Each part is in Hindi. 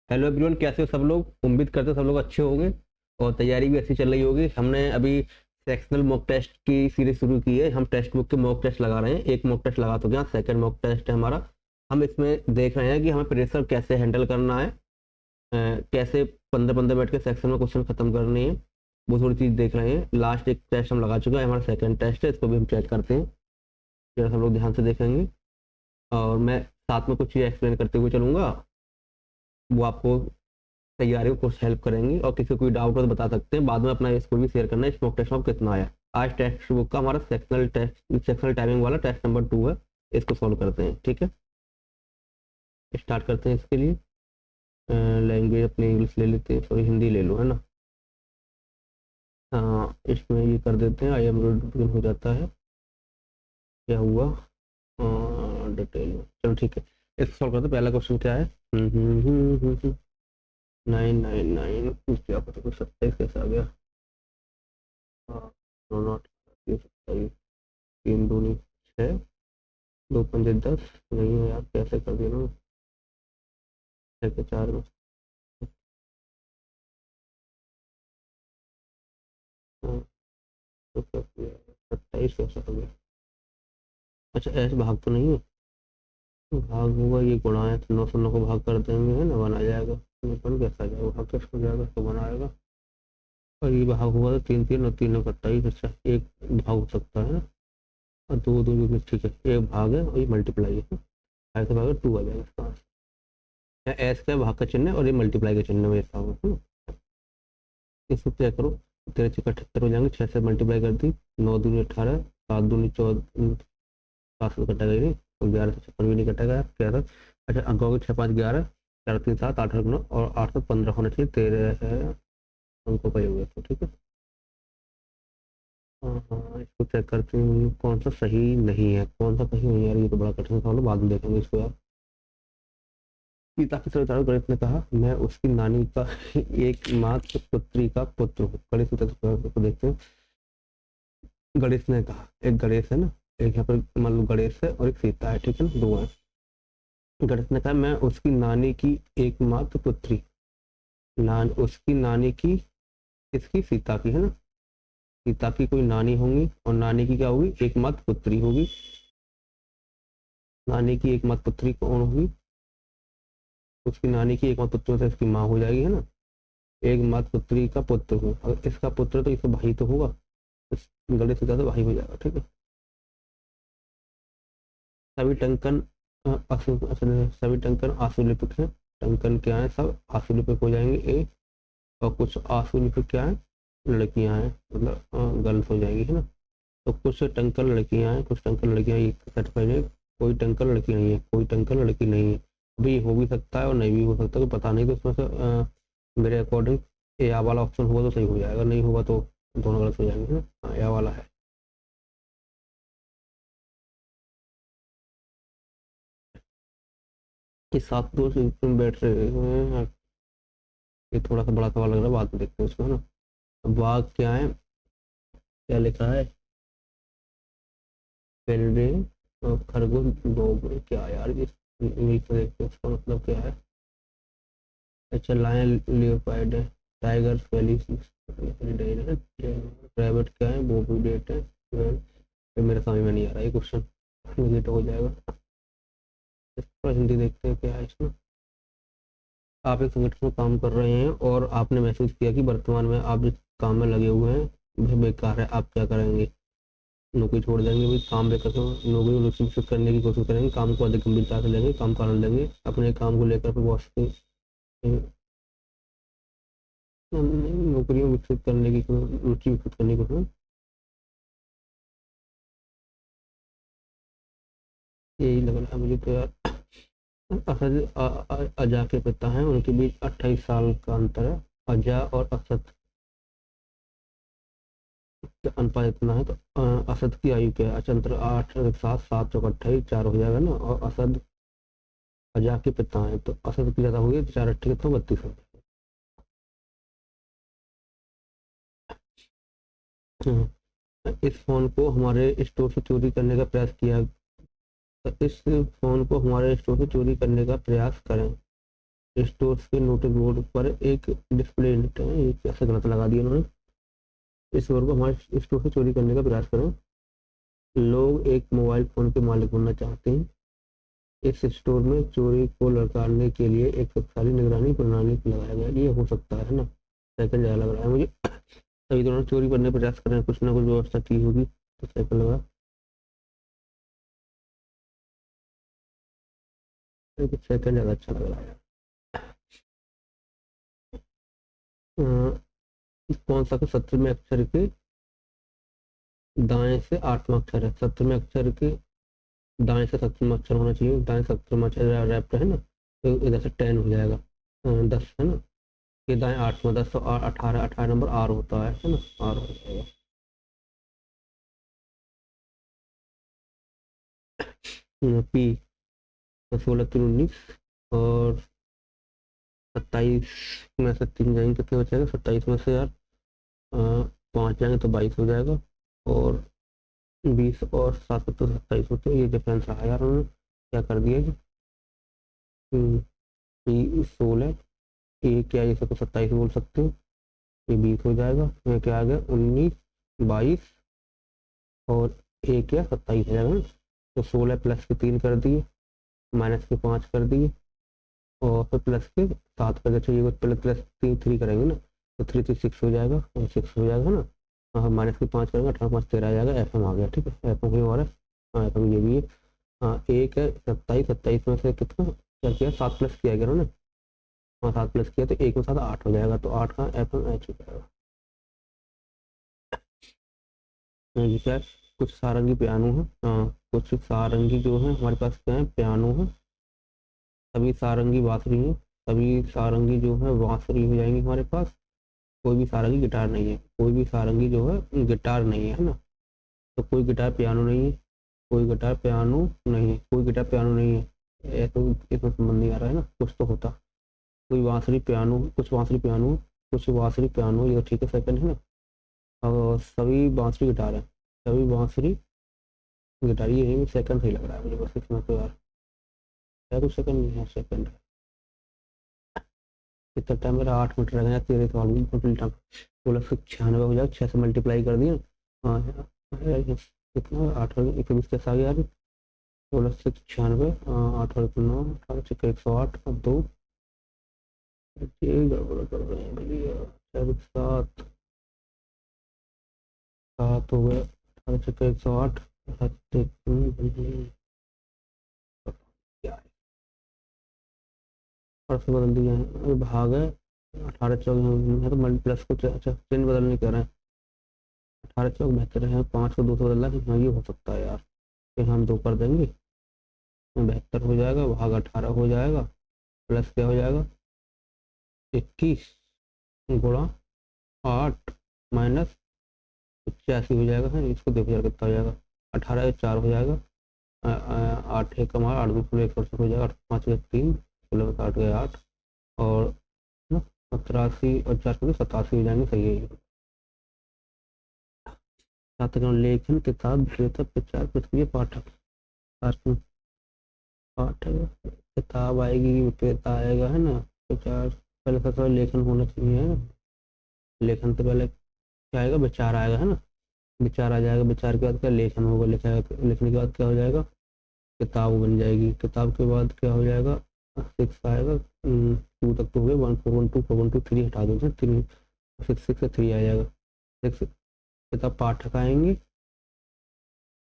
हेलो एवरीवन, कैसे हो सब लोग। उम्मीद करते हो सब लोग अच्छे होंगे और तैयारी भी अच्छी चल रही होगी। हमने अभी सेक्शनल मॉक टेस्ट की सीरीज शुरू की है। हम टेक्स्ट बुक के मॉक टेस्ट लगा रहे हैं। एक मॉक टेस्ट लगा तो गया, सेकंड मॉक टेस्ट है हमारा। हम इसमें देख रहे हैं कि हमें प्रेशर कैसे हैंडल करना है, कैसे 15-15 मिनट के सेक्शन में क्वेश्चन खत्म करने हैं, वो थोड़ी चीज़ देख रहे हैं। लास्ट एक टेस्ट हम लगा चुके हैं, हमारा सेकंड टेस्ट है, इसको भी हम चेक करते हैं। जरा सब लोग ध्यान से देखेंगे और मैं साथ में कुछ चीज़ एक्सप्लेन करते हुए चलूँगा, वो आपको तैयारी को कुछ हेल्प करेंगी। और किसी को कोई डाउट हो तो बता सकते हैं, बाद में अपना स्कोर भी शेयर करना है स्मोक टेस्ट में कितना आया। आज टेक्स्ट बुक का हमारा सेक्शनल टाइमिंग वाला टेस्ट नंबर 2 है। इसको सॉल्व करते हैं, ठीक है। स्टार्ट करते हैं। इसके लिए लैंग्वेज अपनी इंग्लिश ले लेते हैं, सॉरी हिंदी ले लो, है ना। हाँ, इसमें ये कर देते हैं, आई एम रोड हो जाता है। क्या हुआ, डिटेल में, चलो ठीक है। इसको सॉल्व करते हैं। पहला क्वेश्चन क्या है, 999, क्या पता कुछ 27 कैसे आ गया। नॉट 27, 3 दूनी 6, 2 पंजे 10, नहीं है यार, कैसे कर दिया ना। 6 के 4 में, हाँ, तो क्या किया, 27 कैसे हो गया। अच्छा, ऐसे भाग तो नहीं है, भाग होगा ये गुणा है, तो 9 से 9 को भाग कर देंगे, है ना, वन आ जाएगा। वन कैसा आ जाएगा, भाग कैसे हो जाएगा, तो वन आएगा। और ये भाग हुआ तो 3 3 और 3 9 27। अच्छा, एक भाग हो सकता है ना, और दो दो में, ठीक है, एक भाग है और ये मल्टीप्लाई है। 5 से भाग 2 आ जाएगा इसका आंसर। एस का भाग का चिन्ह है और ये मल्टीप्लाई का चिन्ह में ऐसा होगा, है ना। इसको क्या करो, 13 6 78 हो जाएंगे। 6 से मल्टीप्लाई कर दी, 9 दूनी 18, 7 दूनी 14, 7 से कटा गई नहीं, और 11 से 56 भी नहीं कटेगा यार, क्या था। अच्छा, अंक हो गए 6 5 11, 4 3 7 8 9 और 8 से 15 होना चाहिए। 13 है अंकों का ही हो गया, तो ठीक है। हाँ हाँ, इसको चेक करते हैं कौन सा सही नहीं है, कौन सा सही नहीं है यार, ये तो बड़ा कठिन सवाल है, बाद में देखेंगे इसको यार। पिता के सरदार गणेश ने कहा, मैं उसकी नानी का एकमात्र पुत्री का पुत्र हूँ। गणेश को देखते हैं। गणेश ने कहा, एक गणेश है ना, एक यहाँ पर मान लो गणेश है और एक सीता है, ठीक है ना, दो है। गणेश ने कहा, मैं उसकी नानी की एकमात्र पुत्री, उसकी नानी की, इसकी सीता की, है ना। सीता की कोई नानी होंगी और नानी की क्या होगी, एकमात्र पुत्री होगी। नानी की एकमात्र पुत्री कौन होगी, उसकी नानी की एकमात्र पुत्री से इसकी माँ हो जाएगी, है ना। एकमात्र पुत्री का पुत्र हूँ, अगर इसका पुत्र तो इसका भाई तो होगा, गणेश सीता तो भाई हो जाएगा, ठीक है। सभी टंकन सभी टंकन आशुलिपिक हैं। टंकन क्या है, सब आशुलिपिक हो जाएंगे ए, और कुछ आशुलिपिक क्या है, लड़कियां हैं, मतलब गर्ल्स हो जाएंगी, है ना। तो कुछ टंकन लड़कियां हैं, कुछ टंकन लड़कियां, ये सर्टिफाइड है। कोई टंकन लड़की नहीं है, कोई टंकन लड़की नहीं है। अभी ये हो भी सकता है और नहीं भी हो सकता, कोई पता नहीं। तो उसमें से मेरे अकॉर्डिंग ए आ वाला ऑप्शन होगा तो सही हो जाएगा, नहीं होगा तो दोनों गलत हो जाएंगे, है ना। हाँ, ए वाला है। ये 7 दोस्त में बैठ रहे हैं। ये थोड़ा सा बड़ा सवाल लग रहा है, बाद में देखते हैं उसको, है ना। अब वाघ क्या है, क्या लिखा है, पेलरे और खरगोश डॉग, क्या यार ये इंग्लिश में देखते हैं, इसका मतलब क्या है। अच्छा, लायन लियोपार्ड है, टाइगर फेलिस रैबिट क्या है, बोबी डेट है। फिर मेरे समझ में नहीं आ रहा ये क्वेश्चन, मुझे तो हो जाएगा। इसका हिंदी देखते हैं क्या है इसमें। आप एक संगठन में काम कर रहे हैं और आपने महसूस किया कि वर्तमान में आप जिस काम में लगे हुए हैं वह बेकार है, आप क्या करेंगे। नौकरी छोड़ देंगे, भाई काम बेकार, नौकरी को विकसित करने की कोशिश करेंगे, काम को अधिक गंभीरता से लेंगे, काम का आनंद लेंगे, अपने काम को लेकर फिर बॉस की नौकरी में विकसित करने की रुचि विकसित करने की कोशिश। यही लग रहा है मुझे तो यार। असद अजा के पिता हैं, उनके बीच 28 साल का अंतर है। अजा और असद का अनुपात इतना है, तो असद की आयु क्या है। अच्छा, अंतर 8 7 7 चौक 28, 4 हो जाएगा ना। और असद अजा के पिता हैं, तो असद की ज़्यादा हुई तो 4 8 कितना, 32 हो। इस फोन को हमारे स्टोर से चोरी करने का प्रयास किया, तो इस फोन को हमारे स्टोर से चोरी करने का प्रयास करें। स्टोर के नोटिस बोर्ड पर एक डिस्प्ले यूनिट है, ये कैसे गलत लगा दिया उन्होंने। इस वर्ग को हमारे स्टोर से चोरी करने का प्रयास करें। लोग एक मोबाइल फ़ोन के मालिक बनना चाहते हैं। इस स्टोर में चोरी को लड़काने के लिए एक शक्तिशाली निगरानी प्रणाली लगाया गया। ये हो सकता है ना, सेकंड ज़्यादा लग रहा है मुझे। तभी दोनों चोरी करने का प्रयास कर रहे हैं, कुछ ना कुछ व्यवस्था की होगी, तो सेकंड लगा। लेकिन सेकंड ज़्यादा अच्छा लग रहा है। कौन सा 70वें अक्षर के दाएं से 8वां अक्षर है? 70वें अक्षर के दाएं से 70वां अक्षर होना चाहिए। दाएं 70वां अक्षर रैप्ट है ना, तो इधर से 10 हो जाएगा। 10 है ना, ये दाएं 8वां, 10 तो 18, 18 नंबर आर होता है ना, आर हो जाएगा। पी 16 3 19 और 27 में से 3 जाएंगे, कितने बचेगा? 27 में से यार 5 जाएंगे तो 22 हो जाएगा। और 20 और 7 तो 27 होते हैं। ये डिफरेंस रहा यार, उन्होंने क्या कर दिया कि पी 16, ये क्या, ये सबको 27 बोल सकते हो, ये 20 हो जाएगा। ये क्या आ गया? 19, 22 और एक या 27 हो जाएगा ना। तो 16 प्लस के 3 कर दिए, माइनस के 5 कर दिए, और फिर प्लस के 7 कर दिए। चाहिए पहले प्लस 3 करेंगे ना, तो 3 3 6 हो जाएगा, और 6 हो जाएगा ना। हाँ, माइनस के 5 करेंगे, 18 5 13 आ जाएगा। एफ एम आ गया, ठीक है, एफ एम कहीं और है। हाँ, एफ एम ये भी है। हाँ, एक है 27, 27 में से कितना क्या किया? 7 प्लस किया गया ना। हाँ, 7 प्लस किया तो एक में 7 8 हो जाएगा, तो 8 का एफ एम एच हो जाएगा। जैसे कुछ सारंगी पियानो है, हाँ, कुछ सारंगी जो है हमारे पास क्या है? पियानो है। सभी सारंगी बांसुरी हैं। सभी सारंगी जो है बांसुरी हो जाएंगी हमारे पास। कोई भी सारंगी गिटार नहीं है। कोई भी सारंगी जो है गिटार नहीं है ना। तो कोई गिटार पियानो नहीं है। कोई गिटार पियानो नहीं है। कोई गिटार पियानो नहीं है। तो इसमें समझ नहीं आ रहा है ना, कुछ तो होता। कोई बांसुरी पियानो, कुछ बांसुरी पियानो, कुछ बांसुरी पियानो, ये तो ठीक है, सेकंड है ना। और सभी बांसुरी गिटार है। सभी बांसुरी गिटार, ये सेकंड सही लग रहा है मुझे बस इसमें तो यार। है कुछ सेकंड नहीं है, सेकंड है। कितना टाइम मेरा? 8 मिनट रह गया तेरे सवाल में, टोटल टाइम 1696 हो जाएगा। 6 से मल्टीप्लाई कर दिया। हाँ यार, कितना? 8 और 120 कैसा आ गया यार? 1696, 8 और 9, 18 से 108 और 2, ये गड़बड़ कर रहे हैं भैया। 7 7 हो गए, 18 से 108, और से बदल दिया है, अभी भाग है। 18 चौक है तो मल्टीप्लस को अच्छा चिन्ह बदलने कह रहे हैं। 18 चौक 72 है, 5 को 2 से बदलना है। हाँ, ये हो सकता है यार, फिर हम 2 कर देंगे, 72 हो जाएगा, भाग 18 हो जाएगा, प्लस क्या हो जाएगा? 21 गुणा 8 माइनस 85 हो जाएगा है। इसको देखो यार कितना हो जाएगा? 18 4 हो जाएगा। 8 एक हमारा 8 2 168 हो जाएगा। 8 5 3, 16 में 8 गए 8, और ना 87 और 4 में 87 हो जाएंगे, सही है। छात्र लेखन किताब विक्रेता प्रचार प्रक्रिया पाठक, पाठक पाठक किताब आएगी, विक्रेता आएगा है ना, प्रचार। पहले सबसे पहले लेखन होना चाहिए है ना। लेखन से पहले क्या आएगा? विचार आएगा है ना। विचार आ जाएगा, विचार के बाद क्या? लेखन होगा, लिखने के बाद क्या हो जाएगा? किताब बन जाएगी। किताब के बाद क्या हो जाएगा? 6 आएगा। 2 तक तो हो गए, 1 4 1 2 4 1 2 3 हटा दो, 3 6 6 से 3 आ जाएगा। 6 किताब पाठक आएंगे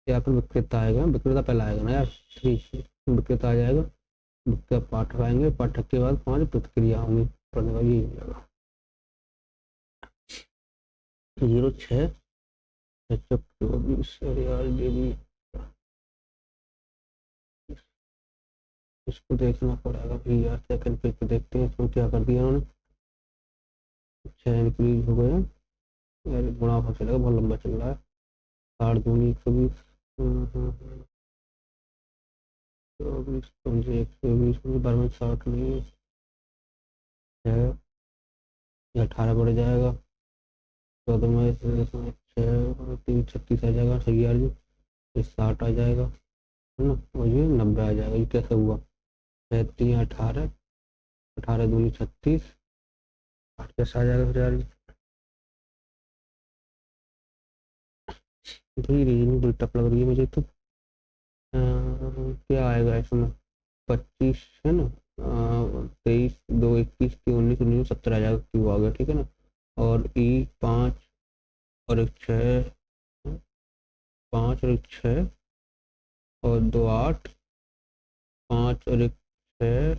या फिर विक्रेता आएगा? विक्रेता पहला आएगा ना यार। 3 विक्रेता आ जाएगा, विक्रेता पाठक आएंगे, पाठक के बाद 5 प्रतिक्रिया होंगी, पढ़ने का यही हो जाएगा। 06 यार, ये भी इसको देखना पड़ेगा भी यार। सेकंड पेज पे देखते हैं इसमें क्या कर दिया उन्होंने। 6 इंक्रीज हो गए यार, मुनाफा चलेगा, बहुत लंबा चल रहा है। 8 दूनी 120, 24 पंजे 120, बारह में 60 नहीं है, 18 बढ़ जाएगा। 14 में 6 3 36 आ जाएगा, सही यार जी। ये 60 आ जाएगा है ना, और ये 90 आ जाएगा। ये कैसे हुआ? 6 3 18, 18 दूनी 36, 8 कैसा आ जाएगा फिर यार? भाई रीजनिंग बड़ी टफ लग रही है मुझे तो। क्या आएगा इसमें? 25 है ना, 23, 2, 21, 19, 19, 70 आ जाएगा, क्यू आ गया, ठीक है ना। और ई 5 और एक 6, 5 और एक 6 और 2 8, 5 और एक 6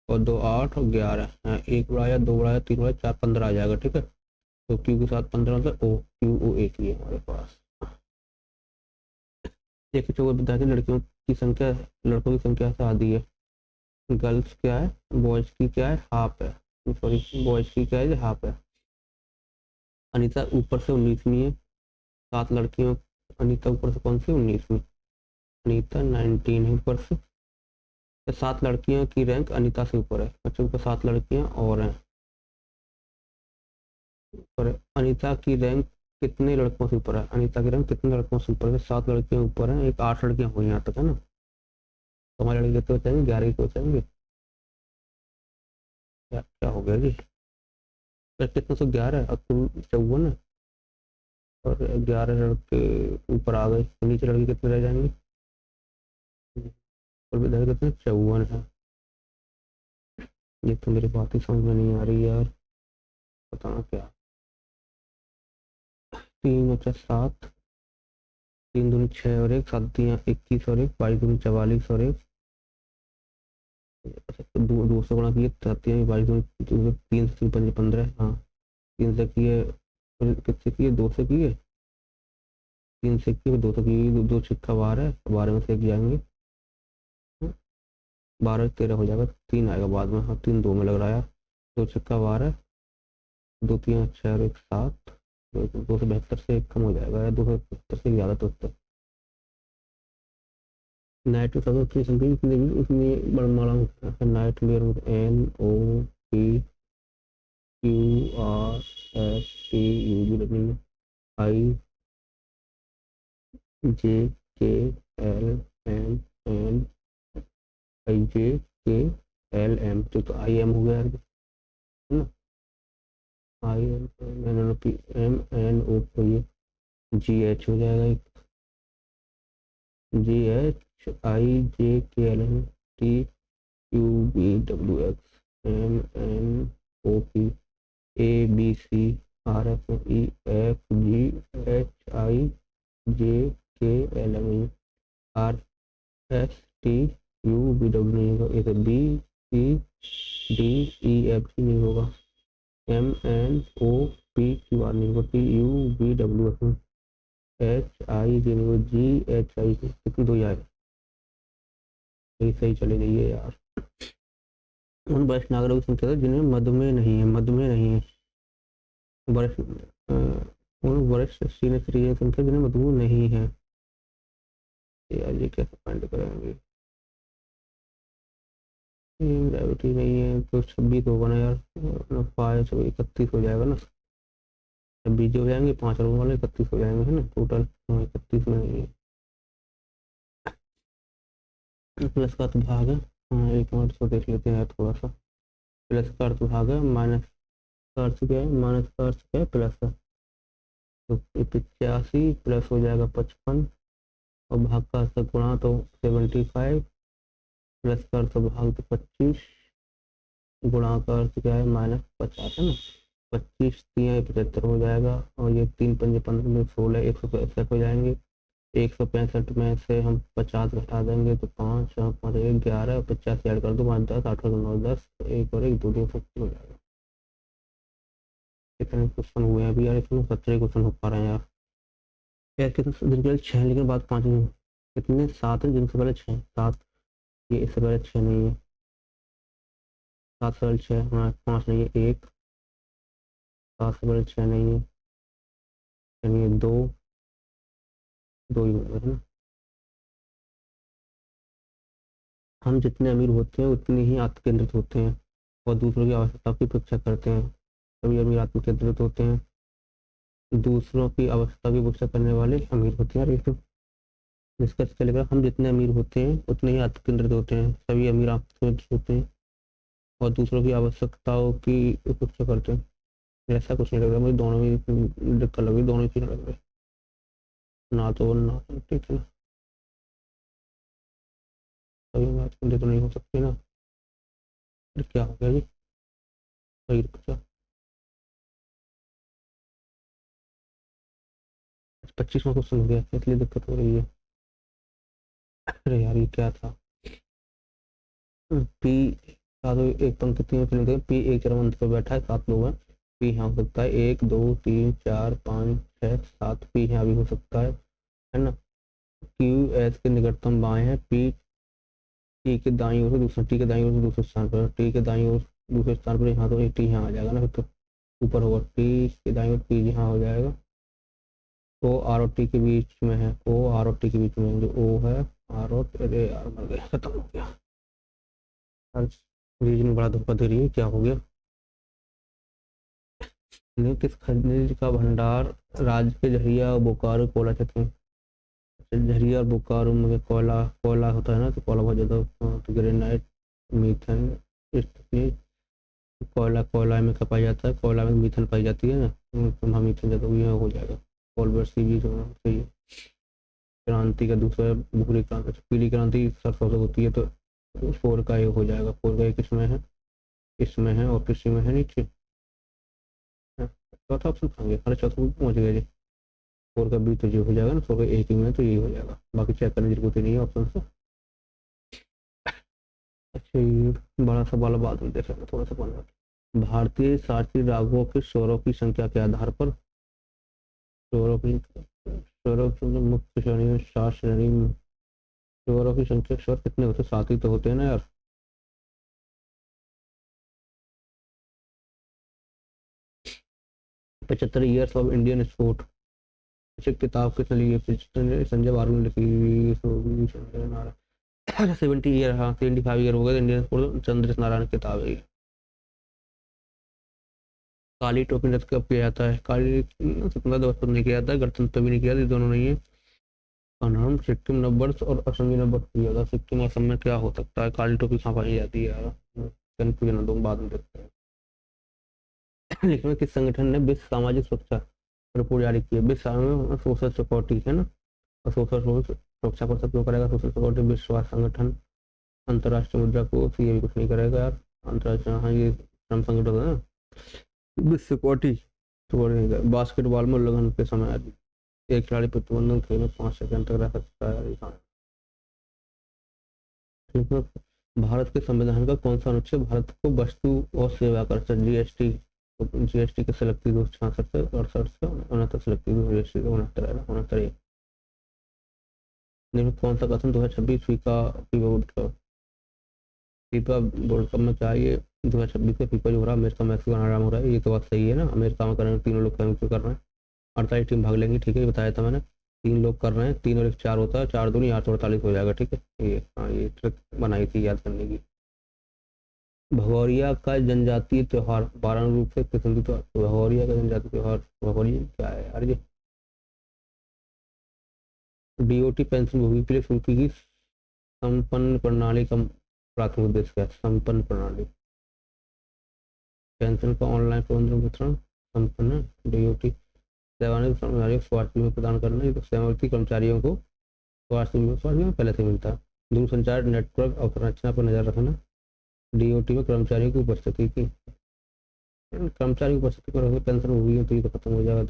और 2 8 और 11, हाँ, एक बढ़ाया, दो बढ़ाया, तीन बढ़ाया, 4, 15 आ जाएगा, ठीक है। तो क्यू के साथ 15 मतलब ओ क्यू ओ एक ही है हमारे पास। एक चौबीस बता के लड़कियों की संख्या, लड़कों की संख्या से आधी है। गर्ल्स क्या है, बॉयज़ की क्या है, हाफ है, सॉरी बॉयज़ की क्या है, हाफ है। अनीता ऊपर से 19वीं है, 7 लड़कियों, अनीता ऊपर से कौन सी 19वीं, अनीता 19 है ऊपर से। तो 7 लड़कियों की रैंक अनीता से ऊपर है, अच्छा ऊपर 7 लड़कियां और हैं ऊपर है। अनीता की रैंक कितने लड़कों से ऊपर है, अनीता की रैंक कितने लड़कों से ऊपर है? 7 लड़कियां ऊपर हैं, एक 8 लड़कियां हुई यहाँ तक है ना। तो हमारी लड़की कितने बचाएंगे, 11 को बचाएंगे। क्या हो गया जी? कितने, 111 और कुल 54 है, और 11 लड़के ऊपर आ गए, तो नीचे लड़के कितने रह जाएंगे? और विधायक कितने, 54 है। ये तो मेरी बात ही समझ में नहीं आ रही यार, बताना क्या। 3 बचा 7, 3 दूनी 6 और एक, 7 दिया 21 और एक, 22 दूनी 44 और एक, दो सौ गुणा किए 22 दूनी 3 से 5 15, हाँ 3 से किए, कितने किए, 2 से किए, 3 से किए 2 से किए, दो छिक्का 12, 12 में से एक जाएंगे, 12 13 हो जाएगा, 3 आएगा बाद में, हाँ 3 2 में लग रहा है यार। 2 छिक्का 12, 2 3 6 और एक 7, 272 से एक कम हो जाएगा या 270 से ज़्यादा, तो नाइट में सबसे अच्छी संख्या कितनी भी उसमें बड़माला होता है। नाइट में N O P Q R S T U भी लगेंगे, I J K L M N, I J K L M, तो आई एम हो गया है ना, I M N O P M N O को ये जी एच हो जाएगा, जी H I J K L M T U B W X M N O P A B C R F E F G H I J K L M E R S T U B W नहीं होगा, एक B C D E F G नहीं होगा, M N O P Q R नहीं होगा, T U B W H I G नहीं होगा, जी एच आई कितनी दो यार, सही सही चले जाइए यार। उन वरिष्ठ नागरिकों की संख्या जिन्हें मधुमेह नहीं है, मधुमेह नहीं है, वरिष्ठ उन वरिष्ठ सीनियर सिटीजन की संख्या जिन्हें मधुमेह नहीं है, यार ये कैसे फाइंड करेंगे? डायबिटीज नहीं है तो 26 होगा ना यार, 5 तो 31 हो जाएगा ना, 26 हो जाएंगे, 5 लोगों वाले 31 हो जाएंगे है ना टोटल, 31 में नहीं है। प्लस का अर्थ भाग है, हाँ एक मिनट को देख लेते हैं थोड़ा सा। प्लस का अर्थ भाग है, माइनस का अर्थ क्या है, माइनस का अर्थ क्या है, प्लस का। तो 85 प्लस हो जाएगा 55, और भाग का अर्थ गुणा तो 75, प्लस का अर्थ भाग तो 25, गुणा का अर्थ क्या है, -50 है ना। 25 3 75 हो जाएगा, और ये 3 5 15 में 16, 165 हो जाएंगे। 165 में से हम 50 घटा देंगे तो 5 5 1 11, और 50 ऐड कर दो, 5 10 8 9 10, एक और एक 2 2 50 हो जाएगा। कितने क्वेश्चन हुए हैं अभी यार, इसमें 17 क्वेश्चन हो पा रहे हैं यार। यार कितने दिन के पहले 6 लेकिन बाद 5 नहीं, कितने 7 है जिनसे पहले 6, 7, ये इससे पहले 6 नहीं है, 7 से पहले 6, हाँ 5 नहीं है, 1, 7 से पहले 6 नहीं है, यानी 2, 2 ही होगा है ना। हम जितने अमीर होते हैं उतने ही आत्मकेंद्रित होते हैं, और दूसरों की आवश्यकता की उपेक्षा करते हैं। सभी अमीर आत्मकेंद्रित होते हैं, दूसरों की आवश्यकता की उपेक्षा करने वाले अमीर होते हैं। और एक निष्कर्ष चलेगा, हम जितने अमीर होते हैं उतने ही आत्मकेंद्रित होते हैं, सभी अमीर आत्मकेंद्रित होते हैं। और दूसरों की आवश्यकताओं की उपेक्षा करते हैं। ऐसा कुछ नहीं लग रहा मुझे, दोनों में दिक्कत लग रही, दोनों ही चीज़ लग रही, ना तो ना तो ठीक है। सही बात मुझे तो नहीं हो सकती ना। फिर क्या हो गया जी? सही रुक 25वां क्वेश्चन हो गया, इसलिए दिक्कत हो रही है। अरे यार ये क्या था? पी का तो एक पंक्ति तीन चलते हैं, पी एक चरम अंत पर बैठा है, 7 लोग हैं। पी यहाँ हो सकता है 1 2 3 4 5 6 7, पी यहाँ भी हो सकता है ना। क्यू एस के निकटतम बाएं है, पी टी के दाईं ओर से दूसरे, टी के दाईं ओर से दूसरे स्थान पर, टी के दाईं ओर दूसरे स्थान पर, यहाँ तो एक टी यहाँ आ जाएगा ना, फिर तो ऊपर होगा, टी के दाईं ओर पी यहाँ हो जाएगा। ओ आर और टी के बीच में है, ओ आर और टी के बीच में जो ओ है, आर और, अरे यार मर गया, खत्म हो गया। हर रीजन बड़ा धोखा दे रही है, क्या हो गया? किस खनिज का भंडार राज्य के झरिया और बोकारो कोयला क्षेत्र में? झरिया और बोकारो में कोयला, कोयला होता है ना, तो कोयला बहुत ज़्यादा, तो ग्रेनाइट, मीथेन, इस कोयला, कोयला में क्या पाया जाता है, कोयला में मीथेन पाई जाती है ना, तो हाँ मीथेन ज़्यादा हुई हो जाएगा। कोलबर्ट सी भी होना चाहिए। क्रांति का दूसरा भूरी क्रांति, पीली क्रांति सरसों से होती है, तो 4 का ये हो जाएगा, 4 का ये किसमें है, इसमें है और किसी में है नीचे। चौथा ऑप्शन कहाँ गया? अरे चौथा पहुँच गया जी। 4 का बी तो ये हो जाएगा ना, 4 का एक ही में तो यही हो जाएगा, बाकी चेक करने की जरूरत ही नहीं है ऑप्शन से। अच्छा ये बड़ा सा वाला बाद में देख लेंगे, थोड़ा सा बना। भारतीय शास्त्रीय रागों के स्वरों की संख्या के आधार पर, स्वरों की, स्वरों की जो मुख्य श्रेणी में, 7 श्रेणी में स्वरों की संख्या, स्वर कितने होते हैं? 7 ही तो होते हैं ना यार। 75 ईयर्स ऑफ इंडियन स्पोर्ट, अच्छी किताब किसने लिखी है? संजय बारू ने लिखी हुई, संजय नारायण। 70 ईयर, हाँ 75 ईयर हो गए इंडियन स्पोर्ट, चंद्रेश नारायण की किताब है ये। काली टोपी नृत्य कब किया जाता है? काली 17 दिवस पर नहीं किया जाता है, गणतंत्र भी नहीं किया, ये दोनों नहीं है। अनहम सिक्किम नववर्ष और असमी नववर्ष किया जाता है। सिक्किम असम में क्या हो सकता है? काली टोपी कहाँ पाई जाती है यार? कंफ्यूजन दो, बाद में देखते हैं। लेकिन किस संगठन ने विश्व सामाजिक सुरक्षा रिपोर्ट जारी की है? विश्व सोशल सिक्योरिटी है ना, और सोशल सुरक्षा पर क्यों करेगा सोशल सिक्योरिटी? विश्व स्वास्थ्य संगठन, अंतर्राष्ट्रीय मुद्रा कोष, ये भी कुछ नहीं करेगा यार। अंतर्राष्ट्रीय, हाँ ये श्रम संगठन है ना। विश्व सिक्योरिटी तो नहीं करेगा। बास्केटबॉल में उल्लंघन के समय एक खिलाड़ी प्रतिबंधन खेल में 5 सेकंड तक रह सकता है। इसमें भारत के संविधान का कौन सा अनुच्छेद भारत को वस्तु और सेवा कर, जीएसटी, जीएसटी के से लगती 266 से 68 से 69 से लगती है, जीएसटी का 69 है, 69। जिसमें कौन सा कथन 2026 फीफा फीफा वर्ल्ड कप में चाहिए? 2026 में फीफा जो हो रहा है, अमेरिका मैक्सिको कनाडा में हो रहा है, ये तो बात सही है ना, अमेरिका में कर रहे हैं, तीनों लोग कर रहे हैं, 48 टीम भाग लेंगी, ठीक है, ये बताया था मैंने। 3 लोग कर रहे हैं, 3 और 1 4 होता है, 4 दूनी 8 48 हो जाएगा, ठीक है। ये हाँ ये ट्रिक बनाई थी याद करने की। भगौरिया का जनजातीय त्योहार वाराणसी रूप से किस हिंदू त्योहार? भगौरिया का जनजातीय त्योहार, भगौरिया क्या है यार ये? डीओटी पेंशन भोगी के लिए शुल्क की संपन्न प्रणाली का प्राथमिक उद्देश्य क्या है? संपन्न प्रणाली, पेंशन का ऑनलाइन प्रबंधन वितरण, संपन्न, डीओटी सेवानिवृत्त कर्मचारियों को स्वास्थ्य बीमा प्रदान करना, ये तो सेवानिवृत्त कर्मचारियों को स्वास्थ्य बीमा पहले से मिलता है। दूरसंचार नेटवर्क अवसंरचना पर नजर रखना, डीओटी में कर्मचारियों की उपस्थिति की, कर्मचारी की उपस्थिति पर पेंशन हुई है तो ये तो खत्म हो जाएगा।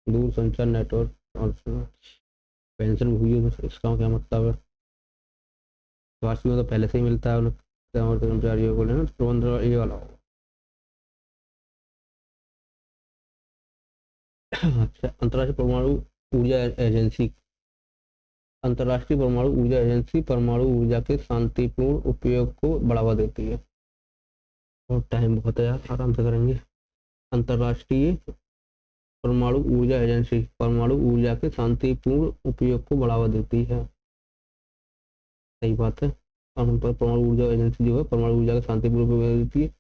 दूर संचार नेटवर्क और पेंशन हुई है तो इसका क्या मतलब है? स्वास्थ्य में तो पहले से ही मिलता है उन्हें और कर्मचारियों को लेना, प्रबंधन ये वाला होगा। अच्छा, अंतर्राष्ट्रीय परमाणु ऊर्जा एजेंसी, अंतर्राष्ट्रीय परमाणु ऊर्जा एजेंसी परमाणु ऊर्जा के शांतिपूर्ण उपयोग को बढ़ावा देती है। और टाइम बहुत है यार, आराम से करेंगे। अंतर्राष्ट्रीय परमाणु ऊर्जा एजेंसी परमाणु ऊर्जा के शांतिपूर्ण उपयोग को बढ़ावा देती है, सही बात है। परमाणु ऊर्जा एजेंसी जो है परमाणु ऊर्जा का शांतिपूर्ण उपयोग देती है।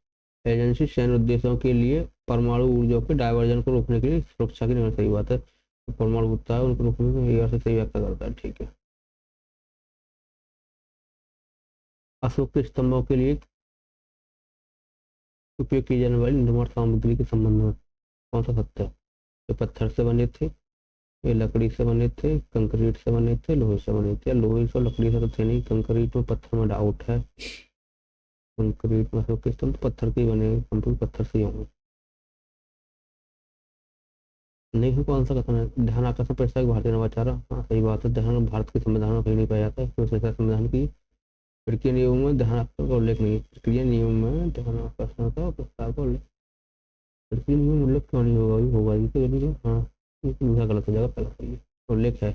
एजेंसी सैन्य उद्देश्यों के लिए परमाणु ऊर्जा के डायवर्जन को रोकने के लिए सुरक्षा की निर्णय, सही बात है। परमाणु होता है उनको रोकने में ये से सही व्याख्या करता है, ठीक है। अशोक के स्तंभों के लिए उपयोग की जाने वाली निर्माण सामग्री के संबंध में कौन सा सत्य है? ये पत्थर से बने थे, ये लकड़ी से बने थे, कंक्रीट से बने थे, लोहे से बने थे। लोहे से लकड़ी से तो थे नहीं, कंक्रीट में पत्थर में डाउट है। कंक्रीट में तो किस तो पत्थर के ही बने, कंक्रीट पत्थर से ही होंगे। नहीं है, कौन सा कथन है? ध्यान आकर्षण परीक्षा एक भारतीय नवाचार। हाँ सही बात है, ध्यान भारत के संविधान में कहीं नहीं पाया जाता है, क्योंकि संविधान की प्रक्रिया नियमों में ध्यान आकर्षण का उल्लेख नहीं है। प्रक्रिया नियम में ध्यान आकर्षण का प्रस्ताव का उल्लेख, प्रक्रिया नियम में उल्लेख क्यों नहीं होगा? होगा ये तो यदि हाँ, ये तो दूसरा गलत हो जाएगा, पहला सही है, उल्लेख है।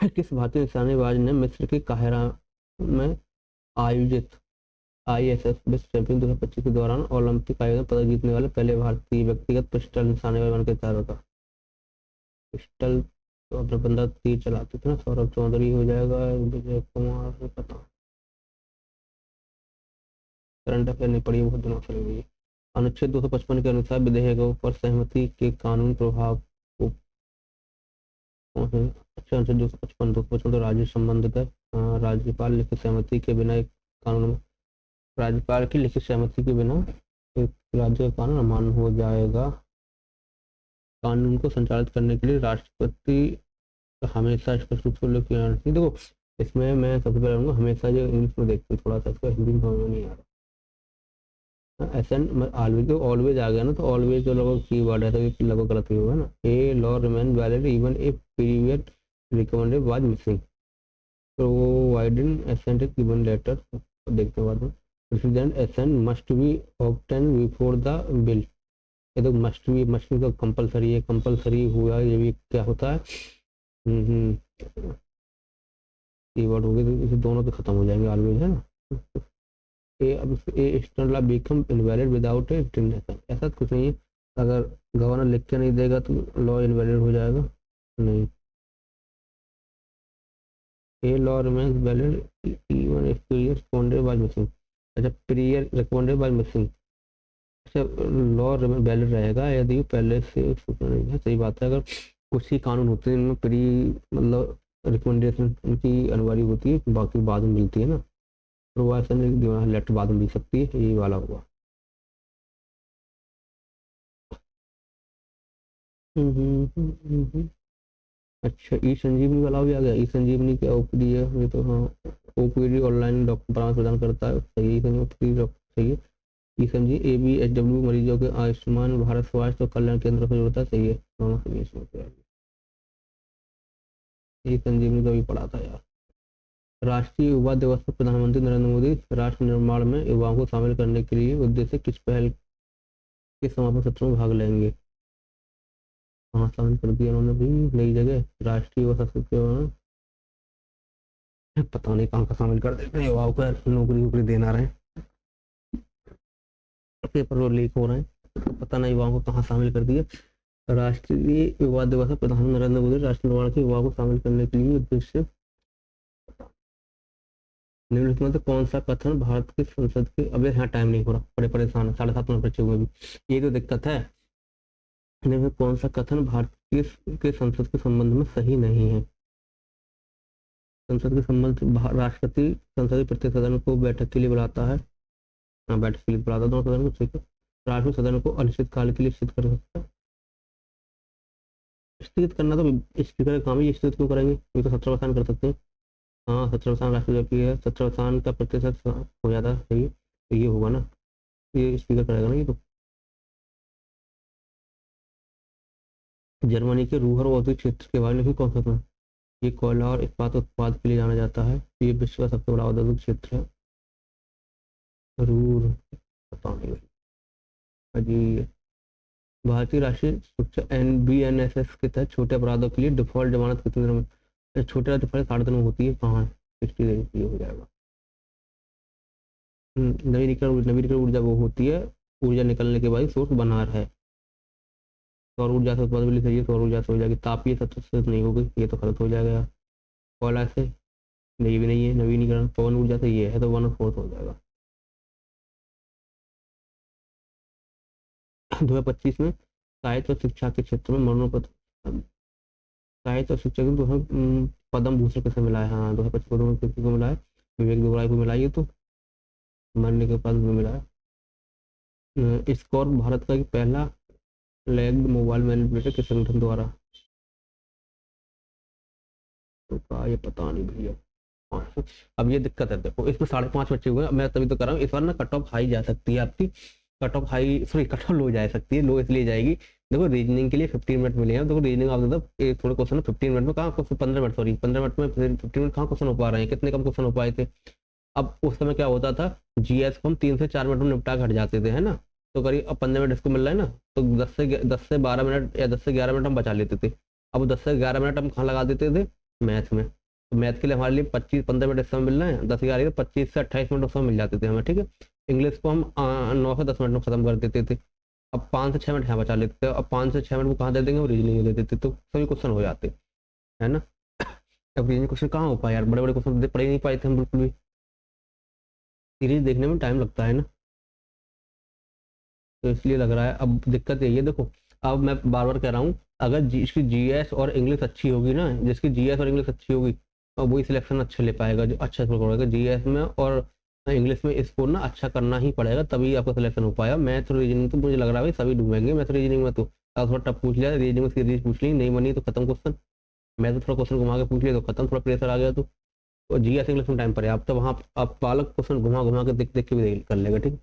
किस भारतीय निशानेबाज ने मिस्र के काहिरा में आयोजित ISS विश्व चैंपियन 2025 के दौरान ओलंपिक आयोजन पदक जीतने वाले पहले भारतीय व्यक्तिगत पिस्टल निशानेबाज बनकर तैयार होता? पिस्टल तो अपना बंदा तीर चलाते थे ना, सौरभ चौधरी हो जाएगा, विजय कुमार से पता, करंट अफेयर नहीं पड़ी, बहुत दिनों से लगी है। अनुच्छेद 255 के अनुसार विधेयकों पर सहमति के कानून प्रभाव को अच्छा, अनुच्छेद 255 तो राज्य संबंधित है। राज्यपाल लिखित सहमति के बिना एक कानून, राज्यपाल की लिखित सहमति के बिना एक राज्य का कानून अमान्य हो जाएगा। कानून को संचालित करने के लिए राष्ट्रपति हमेशा स्पष्ट रूप से उल्लेख किया जाना चाहिए। देखो इसमें मैं सबसे पहले कहूँगा, हमेशा जो इंग्लिश में देखते हैं थोड़ा सा, इसका हिंदी में समझ में नहीं आ रहा। एसन ऑलवेज तो ऑलवेज आ गया ना, तो ऑलवेज जो लगभग की वर्ड है, तो ये लगभग गलत ही होगा ना। A law remain valid even a period recommended was missing provided assent is given later. देखते हैं बाद में। President assent must be obtain before the bill. ये तो मस्ट भी तो कंपलसरी है, कंपलसरी हुआ ये भी क्या होता है? कीवर्ड हो गए, तो इसे दोनों पे खत्म हो जाएंगे ऑलवेज, है ना। ए अब a external law become invalid without a written assent, ऐसा कुछ नहीं है। अगर गवर्नर लिख के नहीं देगा तो लॉ इनवैलिड हो जाएगा? नहीं, a law remains valid even if period recommended by missing. अच्छा, पीरियड रिकमेंडेड बाय मिसिंग, अच्छा लॉ वैलिड रहेगा यदि पहले से सूचना नहीं है। सही बात है, अगर कुछ ही कानून होते हैं इनमें प्री मतलब रिकमेंडेशन उनकी अनिवार्य होती है, बाकी बाद में मिलती है ना, प्रोवाइसन लेटर बाद में मिल सकती है, यही वाला हुआ। अच्छा, ई संजीवनी वाला भी आ गया। ई संजीवनी क्या ओपीडी है? ये तो हाँ, ओपीडी ऑनलाइन डॉक्टर परामर्श प्रदान करता है, सही है। सही है। ई संजीव ABHW मरीजों के आयुष्मान भारत स्वास्थ्य और कल्याण केंद्र से जुड़ता है, सही है, दोनों सही है इसमें क्या है। ई संजीवनी का भी पढ़ा था यार। राष्ट्रीय युवा दिवस पर प्रधानमंत्री नरेंद्र मोदी राष्ट्र निर्माण में युवाओं को शामिल करने के लिए उद्देश्य किस पहल के समापन सत्र में भाग लेंगे? कहाँ शामिल कर दिया उन्होंने भी, नई जगह राष्ट्रीय युवा संस्कृति, पता नहीं कहाँ का शामिल कर देते हैं युवाओं को, नौकरी वोकरी देना रहे, पेपर वो लीक हो रहे हैं, पता नहीं युवाओं को कहाँ शामिल कर दिया। राष्ट्रीय युवा दिवस पर प्रधानमंत्री नरेंद्र मोदी राष्ट्र निर्माण के युवाओं को शामिल करने के लिए उद्देश्य, निम्नलिखित में से कौन सा कथन भारत की संसद के, अब यहाँ टाइम नहीं हो रहा, बड़े परेशान है, 7:30 बच्चे हुए भी, ये तो दिक्कत है। इनमें कौन सा कथन भारत के संसद के संबंध में सही नहीं है? संसद के संबंध, राष्ट्रपति संसदीय प्रत्येक सदन को बैठक के लिए बुलाता है, हाँ बैठक के लिए बुलाता है दोनों सदन को, ठीक है। राष्ट्रपति सदन को अनिश्चित काल के लिए स्थित कर सकता है। स्थगित करना तो स्पीकर का काम है, स्थगित क्यों करेंगे? ये तो सत्रावसान कर सकते हैं। हाँ सत्रावसान राष्ट्रपति है, सत्रावसान का प्रतिशत हो जाता है, सही है, तो ये होगा ना, ये स्पीकर करेगा ना ये तो। जर्मनी के रूहर औद्योगिक क्षेत्र के बारे में कौन सा था? ये कोयला और इस्पात उत्पाद के लिए जाना जाता है, ये विश्व का सबसे बड़ा औद्योगिक क्षेत्र है। रूर, पता नहीं अजी। भारतीय राष्ट्रीय सुरक्षा BNSS के तहत छोटे अपराधों के लिए डिफॉल्ट जमानत कितने दिनों में? छोटे डिफॉल्ट 60 दिन में होती है, कहाँ है? 60 दिन की हो जाएगा। नवीनीकरण ऊर्जा वो होती है, ऊर्जा निकलने के बाद सोर्स बना है। सौर ऊर्जा से उत्पादन बिजली, सही है, सौर ऊर्जा से हो जाएगी। तापीय तत्व से नहीं होगी, ये तो गलत हो जाएगा। कोयला से नहीं, भी नहीं है। नवीनीकरण पवन ऊर्जा से ये है, तो 1/4 हो जाएगा। 2025 में साहित्य और शिक्षा के क्षेत्र में मरणोपत, साहित्य और शिक्षा को पद्म भूषण किसे मिला है? हाँ 2025 को किसी को मिला है, विवेक दुबराई को मिला है, ये तो मरने के बाद में मिला है। स्कोर भारत का पहला लैग्ड मोबाइल मैनिपुलेटर किस संगठन द्वारा? तो का ये पता नहीं भैया। हाँ, अब ये दिक्कत है, देखो इसमें 5.5 बच्चे हुए, मैं तभी तो कर रहा हूँ, इस बार ना कट ऑफ हाई जा सकती है आपकी, cut off high sorry cut of low जा सकती है, लो इसलिए जाएगी, देखो रीजनिंग के लिए 15 मिनट मिले हैं, देखो रीजनिंग आप मतलब थोड़े क्वेश्चन 15 मिनट में कहाँ, 15 मिनट सॉरी 15 मिनट में 15 मिनट कहाँ क्वेश्चन हो पा रहे हैं, कितने कम क्वेश्चन हो पाए थे। अब उस समय क्या होता था, जीएस को हम 3 से 4 मिनट में निपटा के हट जाते थे, है ना। तो करीब अब 15 मिनट इसको मिल रहा है ना, तो 10 से 12 मिनट या 10 से 11 मिनट हम बचा लेते थे। अब 10 से 11 मिनट हम कहाँ लगा देते थे, मैथ में। तो मैथ के लिए हमारे लिए 25-15 मिनट इस समय मिल रहे हैं, 10 11 तो 25 से 28 मिनट उस समय मिल जाते थे हमें, ठीक है। इंग्लिश को हम 9 से 10 मिनट में खत्म कर देते थे। अब 5 से 6 मिनट यहाँ बचा लेते थे, अब 5 से 6 मिनट को कहाँ दे देंगे, वो रीजनिंग दे देते, तो सभी क्वेश्चन हो जाते, है ना। अब रीजनिंग क्वेश्चन कहाँ हो पाए यार, बड़े बड़े क्वेश्चन पढ़ ही नहीं पाए थे हम बिल्कुल भी, सीरीज देखने में टाइम लगता है ना, तो इसलिए लग रहा है। अब दिक्कत यही है, देखो अब मैं बार बार कह रहा हूँ, अगर इसकी जीएस और इंग्लिश अच्छी होगी ना, जिसकी जीएस और इंग्लिश अच्छी होगी, तो वही सिलेक्शन अच्छा ले पाएगा, जो अच्छा स्कोर करेगा जीएस में और इंग्लिश में, स्कोर ना अच्छा करना ही पड़ेगा, तभी आपका सिलेक्शन हो पाएगा। मैथ और रीजनिंग तो मुझे लग रहा है भाई सभी डूबेंगे मैथ रीजनिंग में, तो अगर थोड़ा टफ पूछ लिया, रीजनिंग में सीरीज पूछ ली, नहीं बनी तो खत्म क्वेश्चन, मैं तो थोड़ा क्वेश्चन घुमा के पूछ लिया तो खत्म, थोड़ा प्रेशर आ गया तो। और जीएस इंग्लिश में टाइम पर है, आप तो वहाँ आप बालक क्वेश्चन घुमा घुमा के देख देख के भी कर लेगा, ठीक।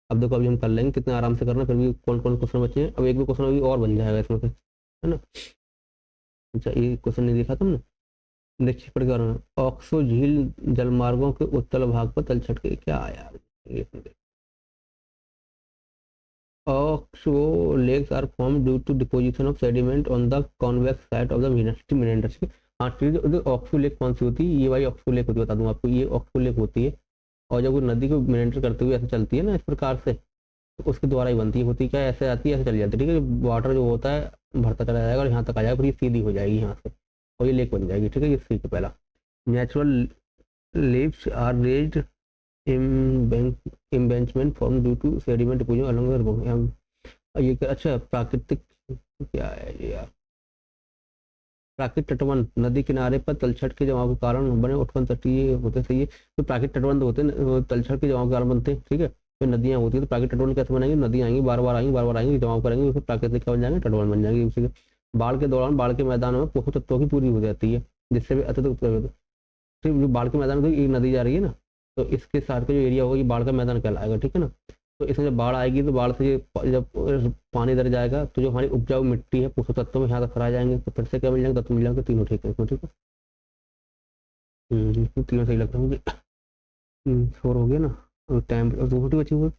अब देखो अभी हम कर लेंगे, कितने आराम से करना, फिर भी कौन कौन क्वेश्चन बचे हैं, अब एक भी क्वेश्चन अभी और बन जाएगा इसमें से, है ना। अच्छा ये क्वेश्चन नहीं देखा तुमने, देखिए पढ़ के, ऑक्सो झील जलमार्गों के उत्तल भाग पर तलछट के क्या आया, ये oxbow lakes are formed due to deposition of sediment on the convex side of the meanders. हाँ ठीक है, ऑक्सो लेक कौन सी होती है, ये वाली ऑक्सो लेक होती है, बता दूँ आपको, ये ऑक्सो लेक होती है, और जब वो नदी को मेंटेन करते हुए ऐसे चलती है ना इस प्रकार से, तो उसके द्वारा ही बनती है, होती क्या है, ऐसे आती है ऐसे चली जाती है, ठीक है, वाटर जो होता है भरता चला जाएगा और यहाँ तक आ जाएगा, फिर ये सीधी हो जाएगी यहाँ से, और ये लेक बन जाएगी, ठीक है। ये सीख पहला, natural levees are raised embankment formed due to sediment deposition along, ये अच्छा प्राकृतिक क्या है ये यार, प्राकृतिक तटबंध नदी किनारे पर तलछट के जमाव के कारण बने उत्पन्न तटीय होते, सही है। तो प्राकृतिक तटबंध होते हैं तलछट के जमाव के कारण बनते हैं, ठीक है। तो नदियां होती है, तो प्राकृतिक तटबंध कैसे बनेंगे, नदियां आएंगी बार बार आएंगी जमाव करेंगे, फिर प्राकृतिक क्या बन जाएंगे, तटबंध बन जाएंगे उसी के। बाढ़ के दौरान बाढ़ के मैदानों में पोषक तत्वों की पूरी हो जाती है, जिससे भी अत्यधिक, फिर जो बाढ़ के मैदान में एक नदी जा रही है ना, तो इसके साथ का जो एरिया होगा ये बाढ़ का मैदान कहलाएगा, ठीक है ना। तो इसमें जब बाढ़ आएगी तो बाढ़ से जब पानी इधर जाएगा तो जो हमारी उपजाऊ मिट्टी है पोषक तत्व में यहाँ तक आ जाएंगे, तो फिर से क्या मिल जाएंगे, तत्व मिल जाएंगे, तीनों ठीक है इसमें, ठीक है। तीनों सही लगता है मुझे। शोर हो गया ना, और टाइम और 2 घंटे बची हुई।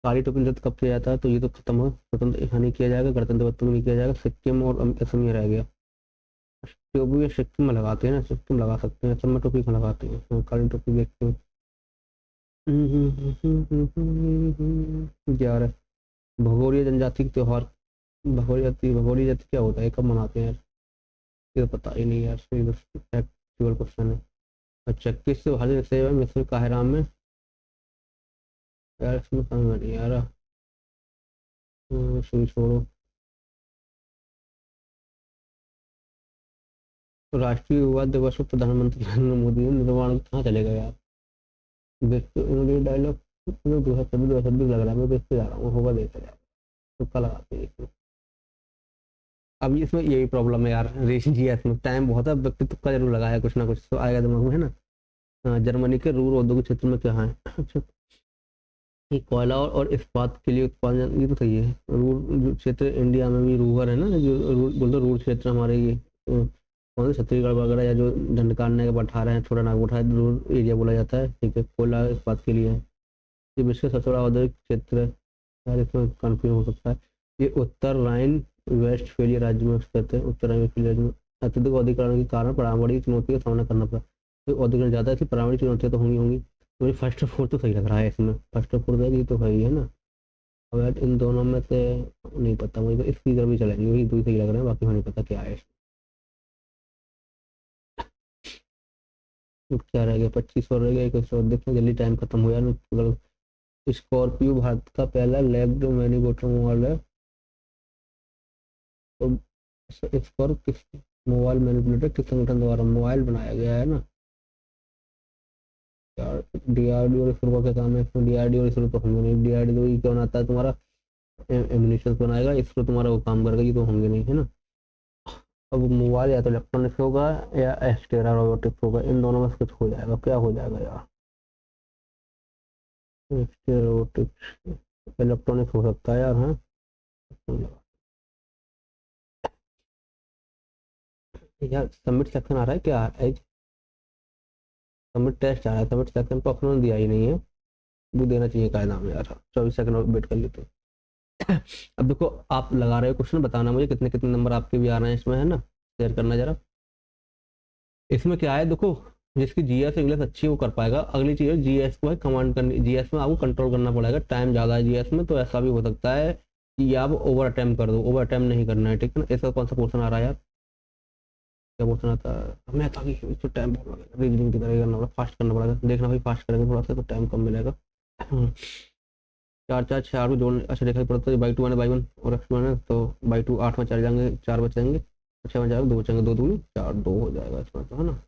काली टोपी रद्द कब किया जाता है, तो ये तो खत्म हो, स्वतंत्र यहाँ नहीं किया जाएगा, गणतंत्र दिवस में नहीं किया जाएगा, सिक्किम और असम ये रह गया। टोपी या सिक्किम में लगाते हैं ना, सिक्किम लगा सकते हैं, असम में टोपी में लगाते हैं, काली टोपी देखते हैं। 11 भगोरिया जनजाति के त्योहार, भगोरिया जाति क्या होता है, कब मनाते हैं यार, ये तो पता ही नहीं यार, फैक्चुअल क्वेश्चन है। अच्छा किस भारतीय सेवा मिस्र काहिरा में, यार इसमें समझ में नहीं आ रहा, सुन छोड़ो। तो राष्ट्रीय युवा दिवस पर प्रधानमंत्री नरेंद्र मोदी ने निर्माण कहाँ चलेगा यार, देखते मुझे डायलॉग 2026 लग रहा है, मैं देखते जा रहा हूँ, होगा देखते यार, तुक्का लगाते हैं इसमें। अब इसमें यही प्रॉब्लम है यार, रेस जी इसमें टाइम बहुत है, व्यक्ति तुक्का जरूर लगाया, कुछ ना कुछ तो आएगा दिमाग में, है ना। हाँ, जर्मनी के रूर औद्योगिक क्षेत्र में क्या है, अच्छा ये कोयला और इस्पात के लिए उत्पादन, ये तो सही है, रूर जो क्षेत्र इंडिया में भी रूर है ना, जो बोलते रूर क्षेत्र हमारे ये कौन से छत्तीसगढ़ वगैरह या जो दंडकारण्य के पठार है, छोटा नागपुर है, रूर एरिया बोला जाता है, ठीक है, कोयला इस्पात के लिए है। ये विश्व का सबसे बड़ा औद्योगिक क्षेत्र है यार, इसमें कन्फ्यूज हो सकता है। ये उत्तर राइन वेस्टफेलिया राज्य में स्थित है, उत्तर राइन वेस्टफेलिया राज्य में अत्यधिक औद्योगिकरण के कारण पर्यावरणीय चुनौतियों का सामना करना पड़ा, तो औद्योगिकरण ज़्यादा है, इसलिए पर्यावरणीय चुनौतियाँ तो होंगी होंगी। मुझे फर्स्ट ऑफ फोर तो सही लग रहा है इसमें, फर्स्ट ऑफ फोर ये तो सही है ना। अब यार इन दोनों में से नहीं पता मुझे, तो इसकी तरफ भी चलेंगे, वही दो ही सही लग रहे हैं, बाकी मुझे नहीं पता क्या है इसमें। क्या रह गया, 25 और रह गया, 21 और देखते हैं, जल्दी टाइम खत्म हो यार। स्कॉर्पियो भारत का पहला लैग्ड मैनिबोटर मोबाइल है, तो स्कॉर्प किस मोबाइल मैनिपुलेटर किस संगठन द्वारा मोबाइल बनाया गया है ना यार, डीआरडीओ और इसरो का क्या काम है इसमें? डीआरडीओ और इसरो तो होंगे नहीं, डीआरडीओ ही क्या बनाता है तुम्हारा, एम्यूनिशन बनाएगा, इसरो तुम्हारा वो काम करेगा, ये तो होंगे नहीं, है ना। अब मोबाइल या तो इलेक्ट्रॉनिक्स होगा या एस्टेरा रोबोटिक्स होगा, इन दोनों में से कुछ हो जाएगा, क्या हो जाएगा यार? एस्टेरा रोबोटिक्स, इलेक्ट्रॉनिक्स हो सकता है यार, हाँ। यार सबमिट सेक्शन आ रहा है क्या? सबमिट टेस्ट आ रहा है, सबमिट सेक्शन पर अपलोड दिया ही नहीं है, वो देना चाहिए कायदा में यार। 24 सेकंड और वेट कर लेते हैं। अब देखो आप लगा रहे हो क्वेश्चन, बताना मुझे कितने कितने नंबर आपके भी आ रहे हैं इसमें, है ना, शेयर करना जरा। इसमें क्या है देखो, जिसकी जीएस इंग्लिश अच्छी है वो कर पाएगा। अगली चीज़ है जीएस को है कमांड करनी, जीएस में आपको कंट्रोल करना पड़ेगा, टाइम ज़्यादा है जीएस में, तो ऐसा भी हो सकता है कि आप ओवर अटेम्प्ट कर दो, ओवर अटेम्प्ट नहीं करना है, ठीक है ना। इसका कौन सा पोर्सन आ रहा है यार, क्या पोर्सन आता है? हमें था कि इसको टाइम बहुत लगेगा, रीजनिंग की तरह करना पड़ेगा, फास्ट करना पड़ेगा, देखना भाई फास्ट करेंगे थोड़ा सा तो टाइम कम मिलेगा। चार चार छः आठ में जोड़, अच्छा देखा पड़ता है, बाई टू मैंने बाई वन और एक्स वन है, तो बाई टू 8 में 4 जाएंगे, 4 बचेंगे, 6 में जाएगा 2 बचेंगे, 2 दूनी 4, 2 हो जाएगा इसमें तो, है ना।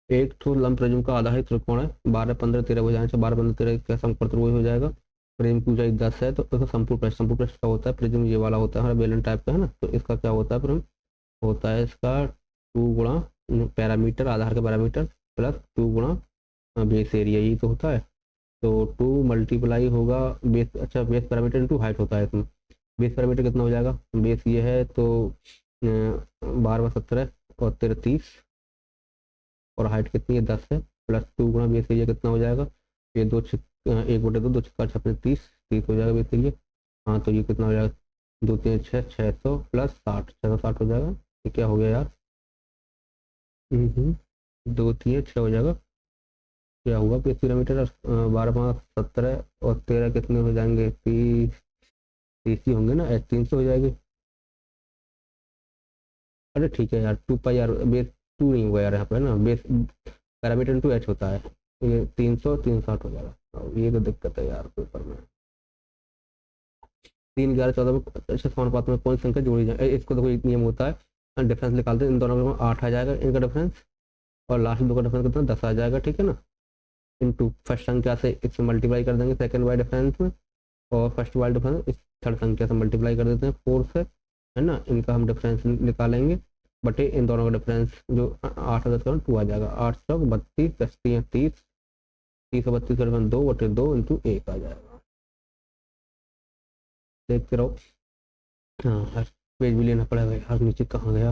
एक ठो लंब प्रिज्म का आधा ही त्रिकोण है, 12 15 13 हो जाए, 12 15 13 का समकृत वही हो जाएगा। प्रिज्म की ऊंचाई 10 है, तो इसका संपूर्ण प्रश्न का होता है, प्रिज्म ये वाला होता है हमारा बेलन टाइप का, है ना। तो इसका क्या होता है प्रिज्म, होता है इसका 2 गुणा पैरामीटर, आधार का पैरामीटर, प्लस 2 गुणा बेस एरिया, यही तो होता है। तो 2 मल्टीप्लाई होगा बेस, अच्छा बेस पैरामीटर इंटू हाइट होता है इसमें। बेस पैरामीटर कितना हो जाएगा, बेस ये है तो 12 17 और 13 30, और हाइट कितनी है 10 है, प्लस 2 गुणा बेस एरिया कितना हो जाएगा, ये 1/2 30, 30 हो जाएगा बेस एरिया। हाँ तो ये कितना हो जाएगा, 2 3 6 600 प्लस 60, 660 हो जाएगा। ये क्या हो गया यार, 2 3 6 हो जाएगा, क्या हुआ बेस पैरामीटर, 12 5 17 और 13 कितने हो जाएंगे, 30, 30 ही होंगे ना, 300 हो जाएगी। अरे ठीक है यार, 2 पाई यार, बेस 2 नहीं हुआ यार यहाँ पे ना, बेस पैरामीटर इंटू एच होता है, ये 300 360 हो जाएगा। और ये तो दिक्कत है यार पेपर में, 3 11 14 में अच्छा समानुपात में कौन सी संख्या जोड़ी जाए, इसको देखो एक नियम होता है, डिफरेंस निकालते हैं, इन दोनों का 8 आ जाएगा इनका डिफरेंस, और लास्ट दो का डिफरेंस कितना 10 आ जाएगा, ठीक है ना। इंटू फर्स्ट संख्या से इससे मल्टीप्लाई कर देंगे सेकंड वाई डिफरेंस में, और फर्स्ट वाई डिफरेंस इस थर्ड संख्या से मल्टीप्लाई कर देते हैं 4 से, है ना, इनका हम डिफरेंस निकालेंगे, बटे इन दोनों का डिफरेंस जो 8 और 10 का 2 आ जाएगा, 8 चौक 32, 10 3 30, 30 और 32 का डिफरेंस 2/2 इंटू 1 आ जाएगा। देखते रहो, हाँ हर पेज भी लेना पड़ेगा यार, नीचे कहाँ गया।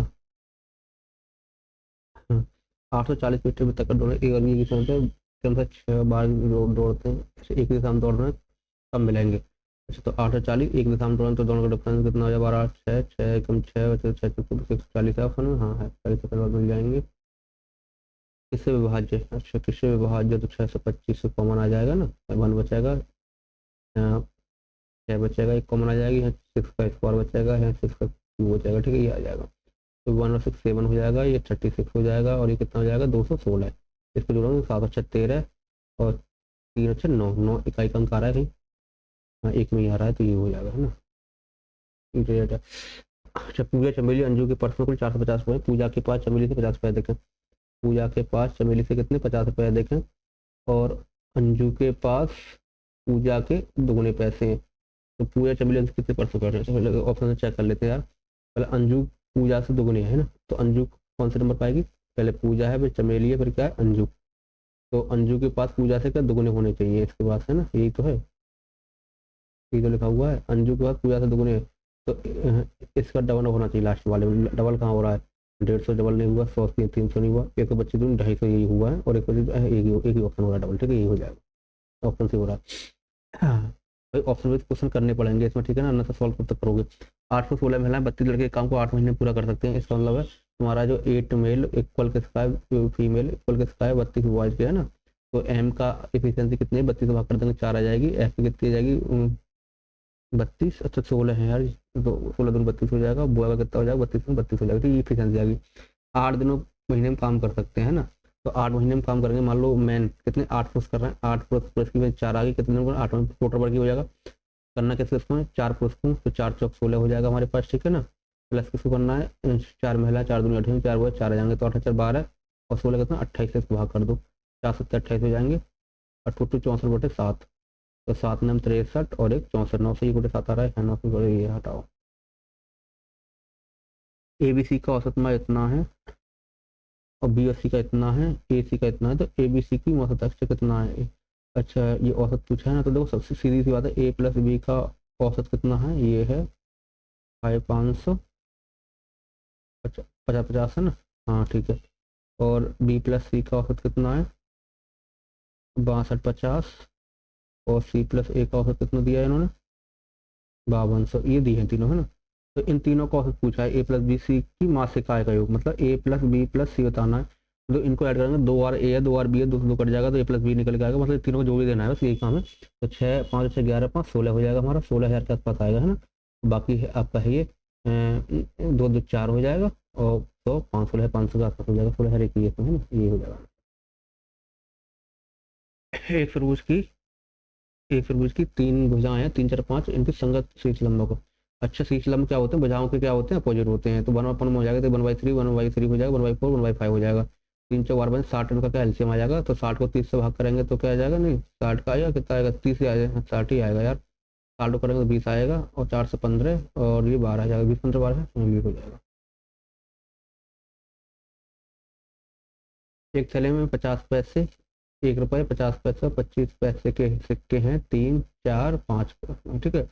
840 मीटर तक दौड़े, एक आदमी की कम से 6 बार दौड़ते हैं, एक दिशा में दौड़ रहे हैं, कब मिलेंगे। अच्छा तो 840 एक दिशा में दौड़े तो दोनों का डिफरेंस कितना हो जाए, 12 6 6 कम 6 640 है ऑप्शन में, हाँ है 40 सेकंड बाद मिल जाएंगे। किससे विभाज्य, अच्छा किससे विभाज्य, तो 625 से कॉमन आ जाएगा ना, 1 बचेगा, यहाँ 6 बचेगा, एक कॉमन आ जाएगी, यहाँ 6 का स्क्वायर बचेगा, यहाँ 6 का क्यूब बचेगा, ठीक है ये आ जाएगा। तो 1 और 6 7 हो जाएगा, ये 36 हो जाएगा, और ये कितना हो जाएगा 216, इसको जोड़ोगे 7 अच्छा 13 और 3 अच्छा 9, 9 इकाई का अंक आ रहा है कहीं, हाँ एक में ही आ रहा है, तो ये हो जाएगा, है ना। अच्छा पूजा चमेली अंजू के पर्स में कुल 450 रुपये, पूजा के पास चमेली से 50 रुपये देखें, पूजा के पास चमेली से कितने 50 रुपये देखें, और अंजू के पास पूजा के दुगने पैसे हैं, तो पूजा चमेली अंजू कितने परसों कर रहे हैं, तो पहले ऑप्शन से चेक कर लेते हैं यार। पहले अंजू पूजा से दुगने है ना, तो अंजू कौन से नंबर पाएगी, पहले पूजा है फिर चमेली है फिर क्या है अंजू, तो अंजू के पास पूजा से क्या दुगने होने चाहिए इसके पास, है ना, यही तो है, यही तो लिखा हुआ है, अंजू के पास पूजा से दुगने है, तो इसका डबल होना चाहिए लास्ट वाले में, डबल कहाँ हो रहा है, 150 डबल नहीं हुआ, 100 300 नहीं हुआ, 125 दूनी 250 यही हुआ है, और एक ही ऑप्शन हो रहा है डबल, ठीक है यही हो जाएगा, ऑप्शन से हो रहा है। भाई ऑप्शन बेस्ड क्वेश्चन करने पड़ेंगे इसमें, ठीक है ना, अन्यथा सॉल्व कब तक करोगे। 816 महिलाएं 32 लड़के काम को 8 महीने में पूरा कर सकते हैं, इसका मतलब है तुम्हारा जो 8 मेल इक्वल किसका है, फीमेल इक्वल किसका है 32 बॉयज के, है ना। तो एम का एफिशिएंसी कितनी है, 32 से भाग कर देंगे 4 आ जाएगी, एफ की कितनी आ जाएगी 32, अच्छा 16 है यार, तो 16 दूनी 32 हो जाएगा, बॉय का कितना हो जाएगा 32 में 32 हो जाएगा, तो ये एफिशिएंसी आ गई। 8 दिनों महीने में काम कर सकते हैं ना, तो 8 महीने में काम करेंगे, मान लो मैन कितने 8 पुरुष कर रहे हैं, 8 पुरुष पुरुष की 4 आ गई, कितने दिन 8 में टोटल वर्क हो जाएगा, करना कैसे इसको है 4 पुरुष को, तो 4 चौक 16 हो जाएगा हमारे पास, ठीक है ना। प्लस किसको करना है 4 महिला 4 दूनी 18, 4 बॉय 4 आ जाएंगे, तो 8 4 12 और 16 कितना 28 से इसको भाग कर दो, 4 7 28 हो जाएंगे, और 2 64/7, तो 7 9 63 और एक 64, 9 से 7 आ रहा है, 9 से ये हटाओ। ABC का औसत मान इतना है और BSC का इतना है, AC का इतना है, तो ABC की औसत अक्ष कितना है? अच्छा, ये औसत पूछा है ना, तो देखो सबसे सीधी सी बात है, A+B का औसत कितना है, ये है 500, 50 50 है ना, हाँ ठीक है। और B+C का औसत कितना है, 62 50, और C+A का औसत कितना दिया है इन्होंने, 5200, ये दी है तीनों है ना। तो इन तीनों का औसत पूछा है, A+B+C की मासिक आय का योग, मतलब A+B+C बताना है। तो इनको ऐड करेंगे, 2 बार A है 2 बार B है, 2 से 2 कट जाएगा, तो A+B निकल के आएगा, मतलब तीनों को जो भी देना है बस यही काम है। तो 6 5 6 11 5 16 हो जाएगा हमारा, 16,000 के आसपास आएगा है ना। बाकी है आपका है ये 2 2 4 हो जाएगा, और तो 516 500 के आसपास हो जाएगा, 16,000 एक है ना, ये हो जाएगा। एक त्रिभुज की एक त्रिभुज की 3 भुजाएं हैं, 3 4 5, इनकी संगत शीर्ष लंबों को। अच्छा, शीर्ष लंब क्या होते हैं, भुजाओं के क्या होते हैं, अपोजिट होते हैं, तो 1/1 में हो जाएगा, तो 1/3 1/3 हो जाएगा, 1/4 1/5 हो जाएगा। 3 4 बन 60, इनका क्या एलसीएम आ जाएगा, तो 60 को 30 से भाग करेंगे तो क्या आ जाएगा, नहीं 60 का आएगा, कितना आएगा, 30 ही आ जाएगा, 60 ही आएगा यार। 60 को करेंगे तो 20 आएगा, और 4 से 15, और ये 12 आ जाएगा, 20 15 12 है, ये हो जाएगा। एक थैले में 50 पैसे, 1 रुपये 50 पैसे, 25 पैसे के सिक्के हैं, 3 4 5, ठीक है।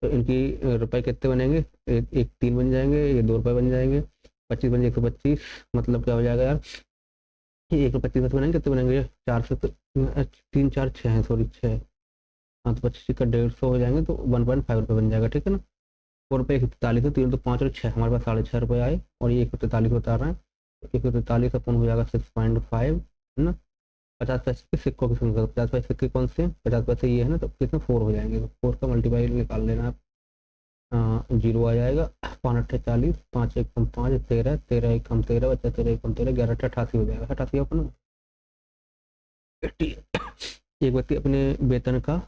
तो इनकी रुपए कितने बनेंगे, एक 3 बन जाएंगे, ये 2 रुपये बन जाएंगे, 25 बन 125, मतलब क्या हो जाएगा यार, ये 1 25 पैसे बनेंगे, कितने बनेंगे, 4 से 3 4 6 हैं, सॉरी 6, हाँ तो 25 का 150 हो जाएंगे, तो 1.5 रुपये बन जाएगा, ठीक है ना। 4 रुपये 143 है, 3 तो 5 और 6, हमारे पास 6.5 रुपये आए, और ये 143 बता रहे हैं, 143 अपन हो जाएगा 6.5 है ना। 50 पैसे के सिक्कों की संख्या, 50 पैसे सिक्के कौन से हैं, 50 पैसे ये है ना, तो कितने 4 हो जाएंगे, तो 4 का मल्टीप्लाई निकाल लेना आप। 0 आ जाएगा, 5 8 40, 5 1 कम 5 13, 13 1 कम 13, बच्चा 13 1 कम 13, 11 88 हो जाएगा, 88 अपन 80। एक व्यक्ति अपने वेतन का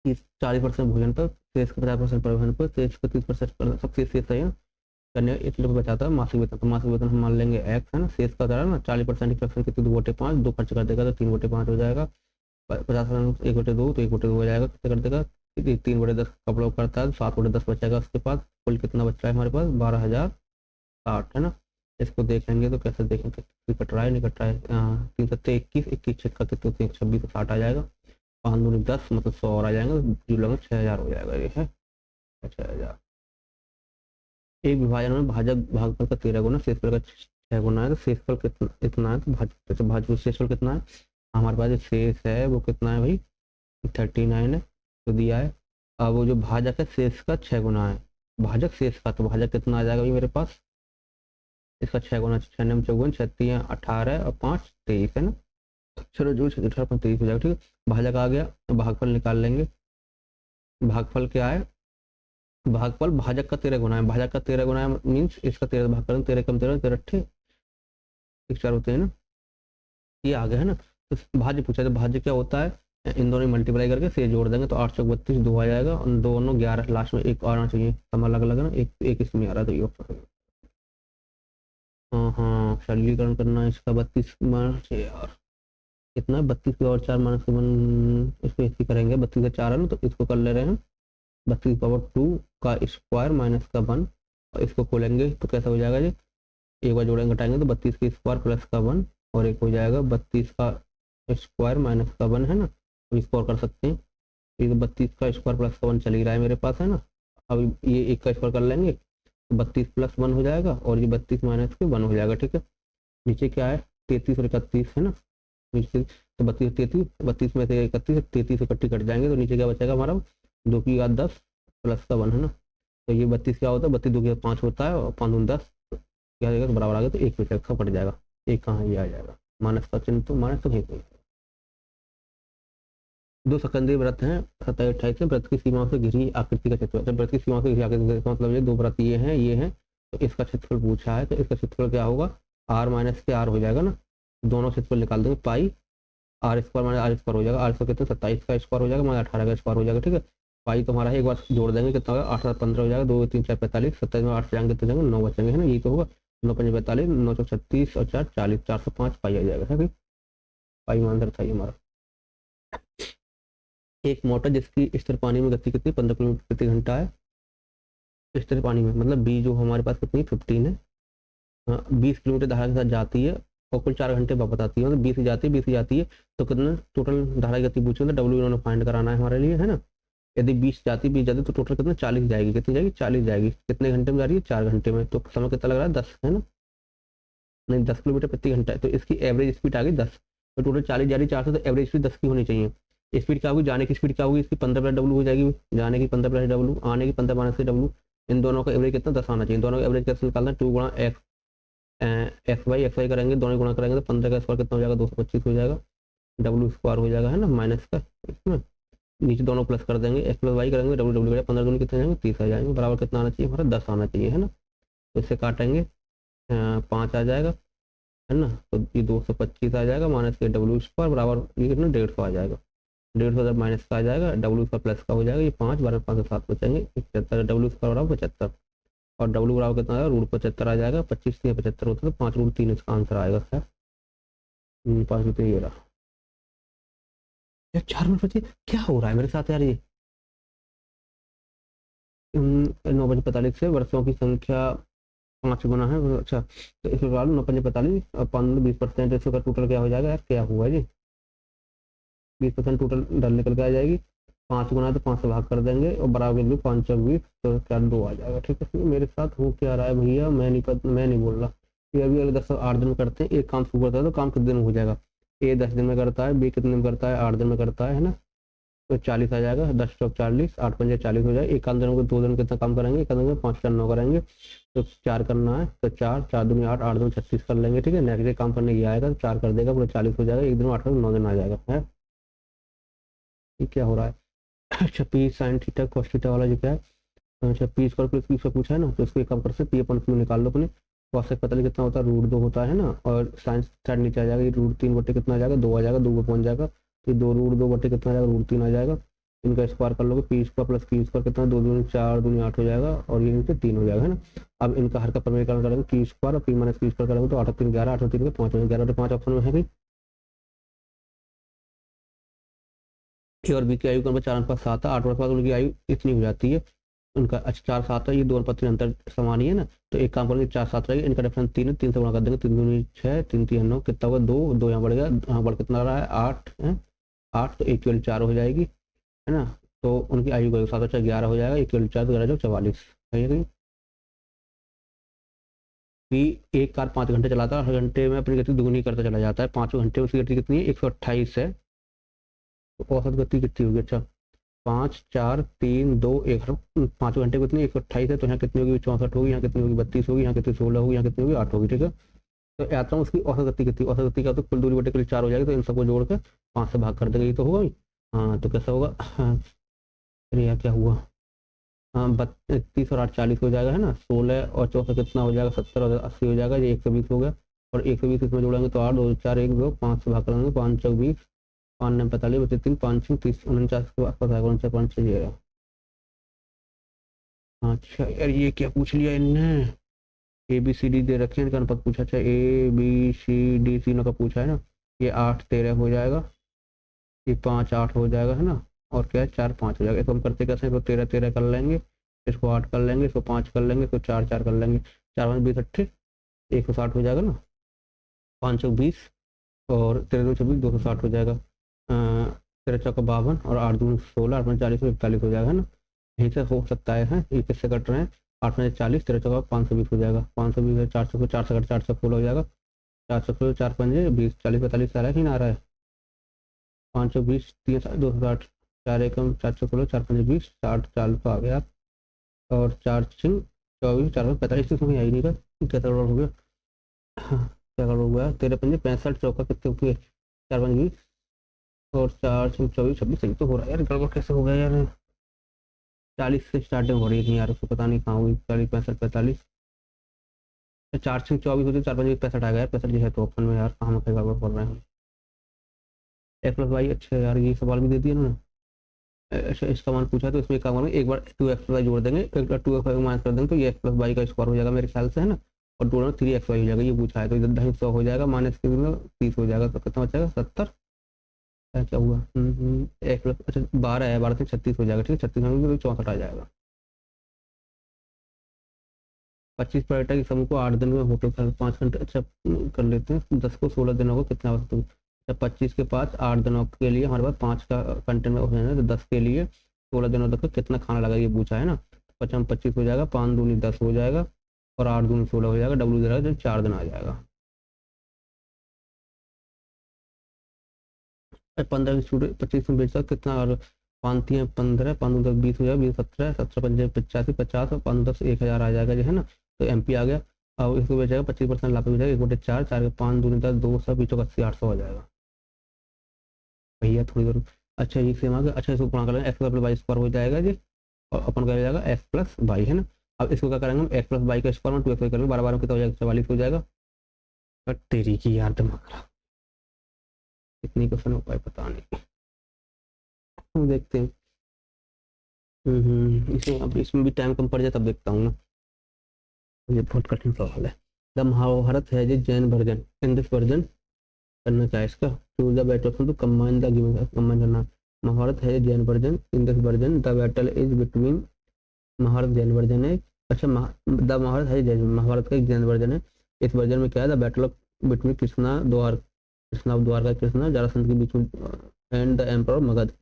40% भोजन पर, शेष का 50% परिवहन पर, शेष का 30% सबसे शेष है करने इतने रुपये बचाता है मासिक वेतन, तो मासिक वेतन हम मान लेंगे एक्स है ना, शेष का ना 40% फ्रैक्शन कितने, 2/5, 2 खर्च कर देगा तो 3/5 हो जाएगा। 50% 1/2, तो 1/2 हो जाएगा, कितने कर देगा, 3/10 कपड़ा करता है, तो 7/10 बचेगा उसके पास। कुल कितना बच रहा है हमारे पास, 12,060 है ना। इसको देखेंगे तो कैसे देखेंगे, कट रहा है नहीं कट रहा है, 3 7 21, 21 छक्का कितने होते हैं, 26 तो 60 आ जाएगा, 5 दूनी 10, मतलब 100 और आ जाएंगे, जो लगभग 6,000 हो जाएगा, ये है 6,000। एक विभाजन में भाजक भागफल का 13 गुना, शेषफल का 6 गुना है, तो शेषफल कितना इतना है, तो भाजक शेषफल कितना है, हमारे पास जो शेष है वो कितना है भाई, 39 है, तो दिया है। अब वो जो भाजक है शेष का 6 गुना है, भाजक शेष का, तो भाजक कितना आ जाएगा भाई मेरे पास, इसका 6 गुना, 6 9 54, 36 18 और 5 23 है ना। चलो जो 18 23 हो जाएगा, ठीक है। भाजक आ गया, भागफल निकाल लेंगे। भागफल क्या है, भागफल भाजक का 13 गुना है, भाजक का 13 गुना है मीन्स इसका 13 भाग करें, 13 कम 13 13 अट्ठे 4 होते हैं ना, ये आ गया है ना। तो भाज्य पूछा, तो भाज्य क्या होता है, इन दोनों मल्टीप्लाई करके से जोड़ देंगे, तो 8 चौक 32, 2 आ जाएगा, और दोनों 11, लास्ट में एक आना चाहिए, सब अलग अलग है ना, एक एक इसमें आ रहा है, तो ये ऑप्शन। हाँ हाँ, सरलीकरण करना है इसका, 32 माइनस यार कितना है, 32 की और 4 माइनस 1, इसको ऐसे करेंगे, 32 का 4 है ना, तो इसको कर ले रहे हैं, 32 की पावर 2 का स्क्वायर माइनस का 1, और इसको खोलेंगे तो कैसा हो जाएगा जी, एक बार जोड़ेंगे घटाएंगे तो 32 की स्क्वायर प्लस का 1, और एक हो जाएगा 32 का स्क्वायर माइनस का 1 है ना। अब इसको और कर सकते हैं, ये 32 का स्क्वायर प्लस का 1 चल ही रहा है मेरे पास है ना। अब ये एक का स्क्वायर कर लेंगे, तो 32 प्लस 1 हो जाएगा, और ये 32 माइनस के 1 हो जाएगा, ठीक है। नीचे क्या है, 33 और 31 है ना, नीचे तो 32 33, 32 में से 31, 33 इकट्ठी कट जाएंगे, तो नीचे क्या बचेगा हमारा, 2 की घात 10 प्लस का 1 है ना। तो ये 32 क्या होता है, 32 2 की घात 5 होता है, और 5 दूनी 10, क्या आ जाएगा, तो बराबर आ गया, तो एक में से एक्स्ट्रा कट जाएगा, एक कहाँ ये आ जाएगा, माइनस का चिन्ह, तो माइनस तो कहीं पे। दो सकंदरी व्रत हैं 27 28 में, व्रत की सीमाओं से घिरी आकृति का क्षेत्रफल, जब व्रत की सीमाओं से घिरी आकृति का मतलब ये दो व्रत ये हैं, तो इसका क्षेत्रफल पूछा है, तो इसका क्षेत्रफल क्या होगा, आर माइनस के आर हो जाएगा ना, दोनों क्षेत्रफल निकाल देंगे, pi r square minus r square हो जाएगा, आर स्क्वायर कितना 27 का स्क्वायर हो जाएगा माइनस 18 का स्क्वायर हो जाएगा, ठीक है। पाई तो हमारा है, एक बार जोड़ देंगे कितना होगा, 8 7 15 हो जाएगा, 2 3 4 45, 27 में 8 से जाएंगे तो जाएंगे 9 बचेंगे है ना, यही तो होगा, 9 5 45, 9 36 और 4 40, 405 पाई आ जाएगा, ठीक है। फाइव आंसर था ये हमारा। एक मोटर जिसकी स्थिर पानी में गति कितनी 15 किलोमीटर प्रति घंटा है, स्थिर पानी में मतलब बी जो हमारे पास कितनी 15 है, हाँ 20 किलोमीटर धारा के साथ जाती है और कुल 4 घंटे बाद बताती है, मतलब 20 से जाती है तो कितना टोटल धारा की गति पूछी, मतलब डब्ल्यू इन्होंने फाइंड कराना है हमारे लिए, है ना। यदि 20 जाती तो टोटल कितना 40 जाएगी, कितनी जाएगी 40 जाएगी, कितने घंटे में जा रही है 4 घंटे में, तो समय कितना लग रहा है 10, है ना, नहीं 10 किलोमीटर प्रति घंटा है, तो इसकी एवरेज स्पीड आ गई 10, तो टोटल 40 जा रही है 400, तो एवरेज स्पीड 10 की होनी चाहिए। स्पीड क्या होगी, जाने की स्पीड क्या होगी इसकी 15 प्लस डब्ल्यू हो जाएगी, जाने की 15 प्लस डब्ल्यू, आने की 15 माइनस डब्ल्यू, इन दोनों का एवरेज कितना 10 आना चाहिए। दोनों का एवरेज कैसे निकालना है, 2 गुणा एक्स वाई करेंगे, दोनों गुणा करेंगे तो 15 का स्क्वायर कितना हो जाएगा 225 हो जाएगा, डब्ल्यू स्क्वायर हो जाएगा, है ना, माइनस का इसमें नीचे दोनों प्लस कर देंगे, एक्स प्लस वाई करेंगे डब्ल्यू डब्ल्यू 15 दूनी कितने जाएंगे 30 आ जाएंगे, बराबर कितना आना चाहिए हमारा 10 आना चाहिए, है ना। तो इससे काटेंगे 5 आ जाएगा, है ना, तो ये 225 आ जाएगा, माइनस के डब्ल्यू स्क्वायर बराबर ये कितना 150 आ जाएगा, 150 माइनस का आ जाएगा, डब्ल्यू का प्लस का हो जाएगा, ये 5 12 5 से 7 बचेंगे 75, डब्ल्यू स्क्वायर बराबर 75, और डब्ल्यू बराबर कितना आएगा रूट 75 आ जाएगा, 25 से 75 होता है तो 5 रूट 3 इसका आंसर आएगा, है 5 रूट 3 ये रहा यार। 4 मिनट बचे, क्या हो रहा है मेरे साथ यार ये। 9 बजे 45 से वर्षों की संख्या 5 गुना है, अच्छा तो इस प्रकार 9 5 45 और 15 20% इसका टोटल क्या हो जाएगा यार, क्या हुआ जी 20% टोटल डर निकल के आ जाएगी, 5 गुना तो 5 से भाग कर देंगे और बराबर बिंदु 5 और 20 तो क्या 2 आ जाएगा, ठीक है। मेरे साथ हो क्या रहा है भैया, मैं नहीं बोल रहा, ये अभी अगले 8 दिन में करते हैं, एक काम शुरू करता है तो काम कितने दिन में हो जाएगा, ए 10 दिन में करता है, बी कितने दिन में करता है 8 दिन में करता है ना, तो 40 आ जाएगा, 10 चौक 40, 8 पंजे 40 हो जाए, एक आध दिन को 2 दिन कितना काम करेंगे, एक आध दिन में 5 4 9 करेंगे, तो 4 करना है तो 4 4 दूनी 8 8 दूनी 36 कर लेंगे, ठीक है। नेक्स्ट डे काम करने ये आएगा तो 4 कर देगा पूरा 40 हो जाएगा, एक दिन में 8 9 दिन आ जाएगा, है ये क्या हो रहा है। अच्छा P sine theta cos theta वाला जो क्या है, अच्छा P square plus Q square पूछा है ना, तो इसको एक काम कर सकते पी अपन क्यू निकाल लो अपने, कॉस से पता नहीं कितना होता है रूट 2 होता है ना, और साइन थीटा नीचे आ जाएगा, ये रूट 3 बटे कितना आ जाएगा 2 आ जाएगा, 2 पहुंच जाएगा, तो 2 रूट 2 बटे कितना आ जाएगा रूट 3 आ जाएगा, इनका स्क्वायर कर लोगे P square plus Q square कितना 2 दूनी 4 दूनी 8 हो जाएगा, और ये नीचे 3 हो जाएगा, है ना। अब इनका हर का परिमेयकरण करेंगे क्यू स्क्वायर और पी माइनस क्यू स्क्वायर करेंगे तो 8 3 11 8 3 5 11 5 ऑप्शन में है भाई, ए और बी की आयु का नंबर 4 अनुपात 7 है, 8 वर्ष बाद उनकी आयु इतनी हो जाती है उनका, अच्छा 4 7 है, ये 2 अनुपात 3 अंतर समान ही है ना, तो एक काम करेंगे 4 7 रहेगा, इनका डिफरेंस 3 है, 3 से गुणा कर देंगे, 3 दूनी 6 3 3 9 कितना होगा 2 2 यहाँ बढ़ गया, यहाँ बढ़ कितना रहा है 8 है 8, तो एक 4 हो जाएगी, है ना, तो उनकी आयु का 7 4 11 हो जाएगा, एक 4 तो 11 44 है कहीं भी। एक कार 5 घंटे चलाता है, हर घंटे में अपनी गति दुगुनी करता चला जाता है, 5 घंटे में उसकी गति कितनी है 128 है, तो औसत गति कितनी होगी, अच्छा 5 4 3 2 1, 5 घंटे कितनी 128 है, तो यहाँ कितनी होगी 64 होगी, यहाँ कितनी होगी 32 होगी, यहाँ कितनी 16 होगी, यहाँ कितनी होगी 8 होगी, ठीक है। तो यात्रा में उसकी औसत गति कितनी, औसत गति का तो कुल दूरी बटे कुल 4 हो जाएगी, तो इन सबको जोड़ कर 5 से भाग कर देंगे, ये तो होगा ही। हाँ तो कैसा होगा, हाँ अरे यार क्या हुआ, हाँ 32 और 8 40 हो जाएगा, है ना, 16 और 64 कितना हो जाएगा 70 और 80 हो जाएगा, ये 120 हो गया, और 120 इसमें जोड़ेंगे तो 8 2 4 1 2 5 से भाग करेंगे 5 4 20 5 9 45 बचे 3 5 6 30 49 के आसपास आएगा, 49 5 6 ये रहा। अच्छा यार ये क्या पूछ लिया इनने, ए बी सी डी दे रखे हैं, इनका अनुपात पूछा, अच्छा ए बी सी डी तीनों का पूछा है ना, ये 8 13 हो जाएगा, ये 5 8 हो जाएगा, है ना, और क्या है 4 5 हो जाएगा, इसको हम करते कैसे, इसको 13 13 कर लेंगे, इसको 8 कर लेंगे, इसको 5 कर लेंगे, इसको 4 4 कर लेंगे, 4 5 20 अट्ठे 160 हो जाएगा ना, 5 चौक 20 और 13 2 26 260 हो जाएगा, 13 चौका 52 और 8 दूनी 16 8 40 41 हो जाएगा, है ना। यहीं से हो सकता है ये किससे कट रहे हैं, 8 में 40 13 चौका 520 हो जाएगा, 520 4 सौ 4 से कट 4 सौ 16 हो जाएगा, 4 सौ 4 पंजे 20 40 45 आ रहा है कि ना आ रहा है, 520 3 260 4 एकम 4 सौ 16 4 पंजे 20 60 40 आ गया, और 4 छिंग 24 4 45 इसमें आई नहीं का क्या गड़बड़ हो गया, क्या गड़बड़ हुआ 13 पंजे 65 चौका कितने हुए 4 पंजे 20 और 4 छिंग 24 26 सही तो हो रहा है यार, गड़बड़ कैसे हो गया यार, 40 से स्टार्टिंग हो रही थी यार, उसको पता नहीं कहाँ हुई 40 65 45, 4 छिंग 24 होती 4 पंजे 65 आ गया 65 जो है तो ऑप्शन में यार कहाँ में गड़बड़ कर रहे हैं, एक्स प्लस वाई, अच्छा यार ये सवाल भी दे दिया उन्होंने, अच्छा इसका मान पूछा तो इसमें काम करेंगे एक बार 2 एक्स प्लस वाई जोड़ देंगे, एक बार 2 एक्स वाई माइनस कर देंगे, तो ये एक्स प्लस वाई का स्क्वायर हो जाएगा मेरे ख्याल से, है ना, और दोनों 3xy हो जाएगा, ये पूछा है तो इधर 250 हो जाएगा, माइनस के 30 हो जाएगा, तो कितना बचेगा 70। क्या हुआ, एक प्लस, अच्छा 12 है, 12 से 36 हो जाएगा, ठीक है 36 होंगे तो 64 आ जाएगा। 25 पर्यटक इस समूह को 8 दिन में होटल खर्च 5 घंटे, अच्छा कर लेते हैं, 10 को 16 दिनों को कितना वक्त, जब 25 के पास 8 दिनों के लिए हमारे पास 5 का कंटेंट हो जाएगा, तो 10 के लिए 16 दिनों तक का कितना खाना लगा ये पूछा है ना। 25 हो जाएगा, 5 दूनी 10 हो जाएगा, और 8 दूनी 16 हो जाएगा, डब्ल्यू जाएगा जो 4 दिन आ जाएगा। 15 स्टूडेंट 25 में बेचता कितना, और 5×3 = 15, 5×10 = 20 हो जाएगा, 20 = 17, 17×5 = 85, 50 और 5×10 1000 आ जाएगा जो है ना, तो MP आ गया। अब इसको बेचेगा 25% लाभ हो जाएगा, 1/4, 4 के 5 दूनी 10, 200, 20 80 हो जाएगा भैया थोड़ी देर। अच्छा ये सेम आ गया, अच्छा इसको गुणा कर लेंगे, x+y² हो जाएगा जी, और अपन का जाएगा x+y है ना। अब इसको क्या करेंगे हम, x+y का स्क्वायर में 2x करेंगे, 12 कितना हो जाएगा 44 हो जाएगा। पर तेरी की यार दिमाग खराब, कितनी क्वेश्चन हो पाए पता नहीं, हम देखते हैं। इसमें अब इसमें भी टाइम कम पड़ जाए तब देखता हूँ ना, ये बहुत कठिन सवाल है। द महाभारत है जी Jain version, in this version करना क्या है इसका, choose the better option to combine the given, combine करना। महाभारत है Jain version, in this version the battle is between, Mahabharata Jain version है, अच्छा द महाभारत है जैन, महाभारत का एक जैन वर्जन है, इस वर्जन में क्या है, the battle of between Krishna द्वार, कृष्णा द्वारका कृष्णा जरासंध के बीच में, एंड द एम्पर मगध,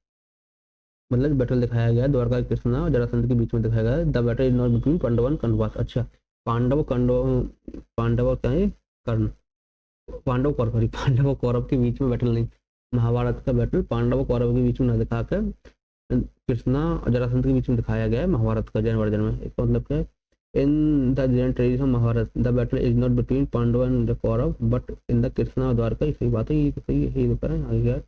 मतलब बैटल दिखाया गया है द्वारका कृष्णा और जरासंध के बीच में दिखाया गया है। The battle is not between Pandav and Kaurav, अच्छा पांडव क्या है कर्ण, पांडव कौरव, सॉरी पांडव और कौरव के बीच में बैटल नहीं, महाभारत का बैटल पांडव और कौरव के बीच में न दिखाकर कृष्णा और जरासंध के बीच में दिखाया गया है महाभारत का जैन वर्जन में। इसका मतलब क्या है, in the Jain tradition Mahabharat the battle is not between Pandav and the Kaurav but in the Krishna और द्वारका, सही बात है, ये तो सही है, ये तो करें आगे।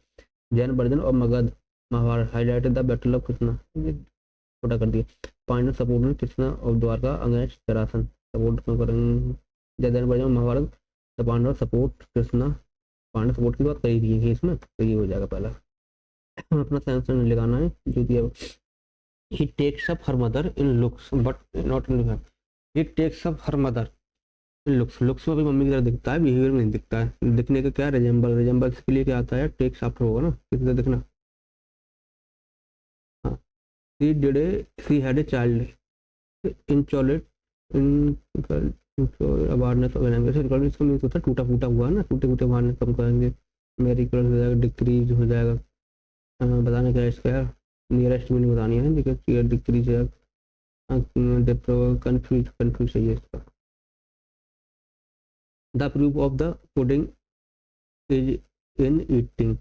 जैन वर्जन और Magadh Mahabharat highlighted the battle of Krishna, छोटा कर दिया, पांडव सपोर्ट में कृष्णा और द्वारका अगेंस्ट जरासंध, सपोर्ट क्यों करेंगे, Jain version Mahabharat the Pandav support Krishna, Pandav support की बात कही थी है इसमें, तो ये हो जाएगा पहला। अपना सेंसर लगाना है जो दिया, he takes up her mother in looks but not in, he takes up her mother in looks, looks में भी मम्मी की तरह दिखता है, बिहेवियर में नहीं दिखता है, दिखने का क्या रिजेंबल, रिजेंबल के लिए क्या आता है, टेक्स आफ्टर होगा ना, किसी तरह दिखना। हाँ, she did a she had a child in chalet in awareness of language, इसका मीन्स होता है टूटा फूटा हुआ है ना, टूटे फूटे अवारनेस कम करेंगे, मेरी कलर हो जाएगा, डिक्रीज हो जाएगा। बताने क्या है इसका यार, नियरेस्ट मीनिंग बतानी है, देखिए डिक्रीज है, कंफ्यूज कंफ्यूज चाहिए इसका। The proof of the pudding is in eating,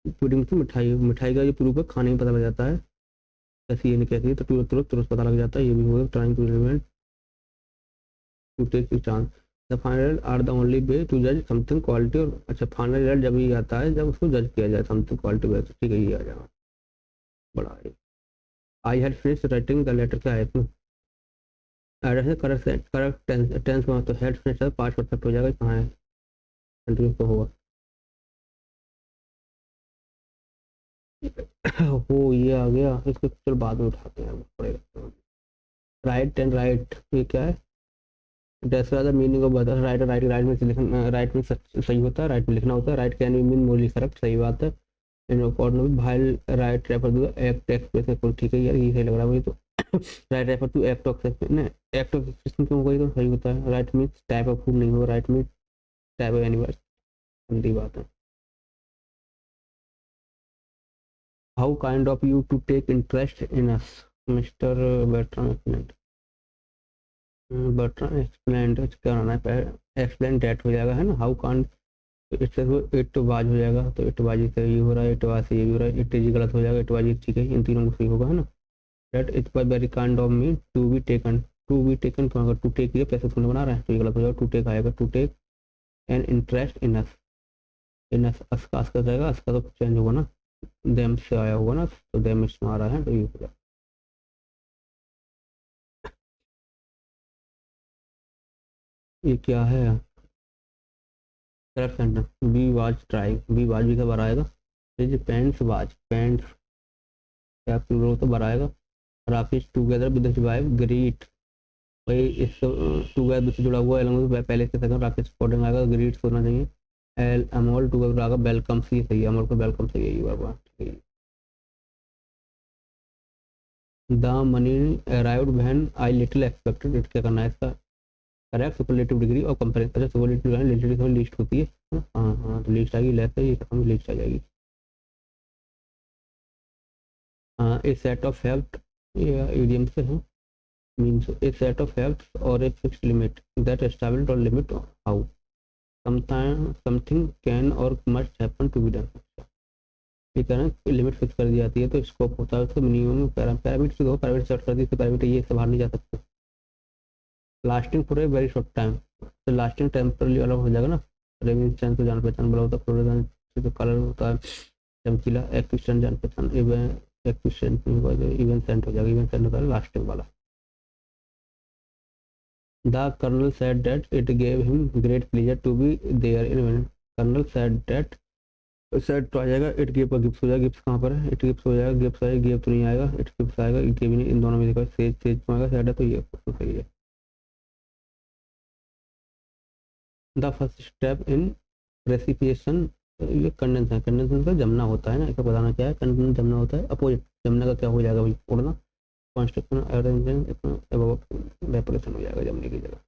pudding की मिठाई, मिठाई का जो प्रूफ है खाने में पता लग जाता है कैसी है नहीं कैसी है, तो तुरंत तुरंत तुरंत पता लग जाता है, ये भी होगा trying to remind to take chance, the final or the only way to जज समथिंग क्वालिटी, और अच्छा फाइनल रिजल्ट जब ये आता है जब उसको जज किया जाए समथिंग क्वालिटी वैसे, ठीक है ये आ जाएगा बड़ा है। I had finished writing the letter, क्या है इसमें एड्रेस है, करेक्ट करेक्ट टेंस में, तो हेड फिनिश 5 परफेक्ट हो जाएगा, कहाँ है कंटिन्यू तो होगा। हो ये आ गया, इसको चलो बाद में उठाते हैं पड़ेगा। राइट एंड राइट ये क्या है, द मीनिंग ऑफ बता, राइट राइट राइट में लिखना, राइट में सही होता है, राइट में लिखना होता है, right can be mean morally correct, सही बात है। In according with vile right refer to act expression, ठीक है यार ये सही लग रहा है मुझे तो। Right refer to act of act of expression क्यों होगा, ये तो सही होता है, right means type of food नहीं होगा, right means type of animal, गंदी बात है। How kind of you to take interest in us, mister Bertram explained, Bertram explained क्या होना है, एक्सप्लेन डेट हो जाएगा है ना, हाउ काइंड इट वाज हो जाएगा, तो इट वाज से ये हो रहा है, इट वाज से ये भी हो रहा है, इट इज गलत हो जाएगा, इट वाज ठीक है, इन तीनों को सही होगा है ना। That it was very kind of me to be taken, to be taken तो अगर टू टेक ये पैसे थोड़ा बना रहा है तो ये गलत हो जाएगा, टू टेक आएगा, to take an interest in us, in us का जाएगा, अस का तो चेंज होगा ना, देम से आया होगा ना, तो देम इसमें आ रहा है तो ये हो जाएगा। ये क्या है, correct sentence, B was trying, B was भी कब आएगा, ये पेंट्स वाज, पेंट्स क्या प्लूरल तो बनाएगा, raffish together with his wife greet, भाई इस टू गैस से जुड़ा हुआ है, पहले से सेकंड राकेश कोडिंग आएगा, ग्रीड्स होना चाहिए। एल अमोल टू आएगा, वेलकम सी सही है, अमोल को वेलकम सही है, ये बाबा ठीक है। The money arrived when I little expected it, क्या करना है इसका? करेक्ट, सुपरलेटिव डिग्री और कंपेरेटिव। अच्छा सुपरलेटिव डिग्री लिटरेचर में लिस्ट होती है। हाँ हाँ, तो लिस्ट आएगी, लेस है ये खत्म, लिस्ट आ जाएगी। हाँ, ए सेट ऑफ फैक्ट, ये इडियम से है, means a set of facts or a fixed limit that establish or limit how sometime something can or must happen to be done. ये कह रहे हैं लिमिट फिक्स कर दी जाती है तो स्कोप होता है उसका मिनिमम, पैरामीटर से दो पैरामीटर सेट कर दी तो पैरामीटर ये से बाहर नहीं जा सकते। Lasting for a very short time, तो लास्टिंग टेम्परली वाला हो जाएगा ना। रेमिस्टेंस तो जान पहचान वाला होता है, फ्लोरेसेंस तो कलर होता है चमकीला, एक्विस्टेंट जान पहचान, एक्विस्टेंट इवन सेंट हो जाएगा, इवन सेंट होता है लास्टिंग वाला। The colonel said that it gave him great pleasure to be there in, colonel said that, said तो आ जाएगा, इट गिव पर गिफ्ट हो जाएगा, गिफ्ट कहाँ पर है, इट गिफ्ट हो जाएगा, गिफ्ट आएगा, गिफ्ट तो नहीं आएगा, इट गिफ्ट आएगा, इट गिव नहीं, इन दोनों में देखो सेज सेज में आएगा, सेड है तो ये तो सही है। The first step in precipitation, ये कंडेंसर, कंडेंसर का जमना होता है ना, इसका बताना क्या है, कंडेंसर जमना होता है, अपोजिट जमने का क्या हो जाएगा भाई, उड़ना, कॉन्स्ट्रक्शन वेपोरेशन हो जाएगा जमने की जगह।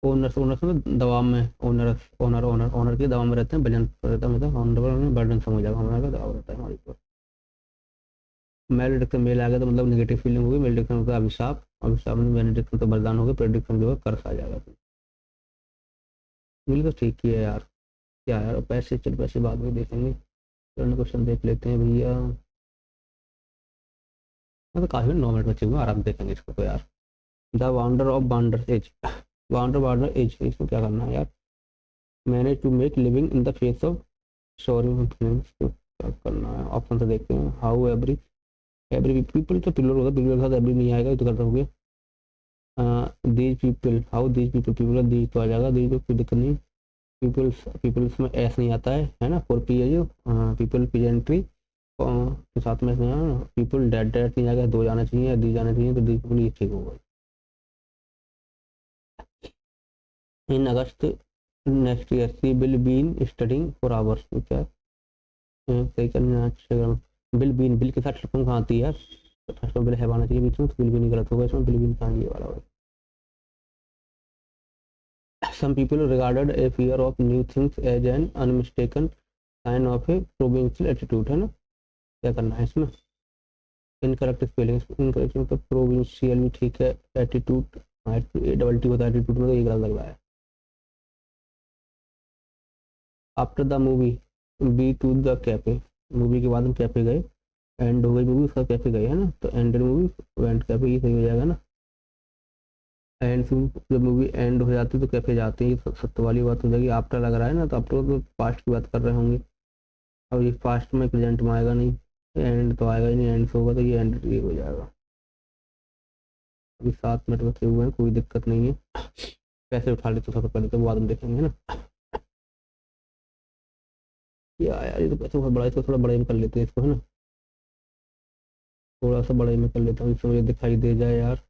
ओनर्स, ओनर्स में दबाव में, ओनर्स ओनर ओनर ओनर के दबाव में रहते हैं, वजन रहता है, मतलब ऑनर बर्डन सम हो जाएगा, हमारे का दबाव रहता है हमारे ऊपर। मेल डिडक्शन मेल आ गया तो मतलब नेगेटिव फीलिंग होगी, मेल डिडक्शन होता है अभिशाप, अभिशाप में बेनिडिक्शन तो वरदान हो गया, प्रेडिक्शन जो है कर्स आ जाएगा। मिल तो ठीक ही है यार, क्या यार पैसे, चल पैसे बाद में देखेंगे, चलो क्वेश्चन देख लेते हैं भैया। मैं तो काफी 9 मिनट बचे हुए हैं, आराम से देखेंगे इसको तो यार। The wonder of wonder age, wonder wonder age, इसमें क्या करना है यार, manage to make living in the face of shoring films, क्या करना है, ऑप्शन से देखते हैं। हाउ एवरी, एवरी पीपल तो पिलर होगा, पिलर के साथ एवरी नहीं आएगा, ये तो कर रहोगे। These people, how these people, people these तो आ जाएगा, दीज को कोई दिक्कत नहीं। पीपल्स, पीपल्स में एस नहीं आता है ना, 4 पी है जो, पीपल पीजेंट्री के साथ में पीपल डेट, डेट नहीं आएगा, दो जाना चाहिए, दी जाना चाहिए, तो दी पीपल ये ठीक होगा। In August next year she will been studying for hours, क्या सही करना अच्छा, बिल बीन, बिल के साथ टर्म कहाँ आती है यार, तो फर्स्ट बिल है आना चाहिए बीच में, तो बिल भी नहीं गलत होगा इसमें, बिल बीन कहाँ ये वाला होगा। Some people regarded a fear of new things as an unmistaken sign of a provincial attitude, है ना, क्या करना है इसमें, इनकरेक्ट स्पेलिंग, इनकरेक्ट मतलब प्रोविंशियल भी ठीक है, एटीट्यूड डबल टी होता है एटीट्यूड में, तो ये गलत लग रहा है। After the movie be to the cafe, movie के बाद हम कैफे गए, एंड हो गई मूवी उसका कैफे गए है ना, तो एंडेड मूवी वेंट कैफे, ये सही हो जाएगा ना। एंड जब मूवी एंड हो जाती है तो कैफे जाते हैं, ये सत्य वाली बात हो जाएगी। आफ्टर लग रहा है ना, तो आफ्टर तो पास्ट की बात कर रहे होंगे, अब ये पास्ट में प्रेजेंट में आएगा नहीं, एंड तो आएगा ही नहीं, एंड से होगा तो ये एंड ये हो जाएगा। अभी 7 मिनट बचे हुए हैं, कोई दिक्कत नहीं है, पैसे उठा लेते सबसे पहले, तो बाद में देखेंगे ना। यार ये तो पैसे बहुत बड़ा है, इसको थोड़ा बड़े में कर लेते हैं इसको, है ना, थोड़ा सा बड़े में कर लेता हूँ, इससे मुझे दिखाई दे जाए यार,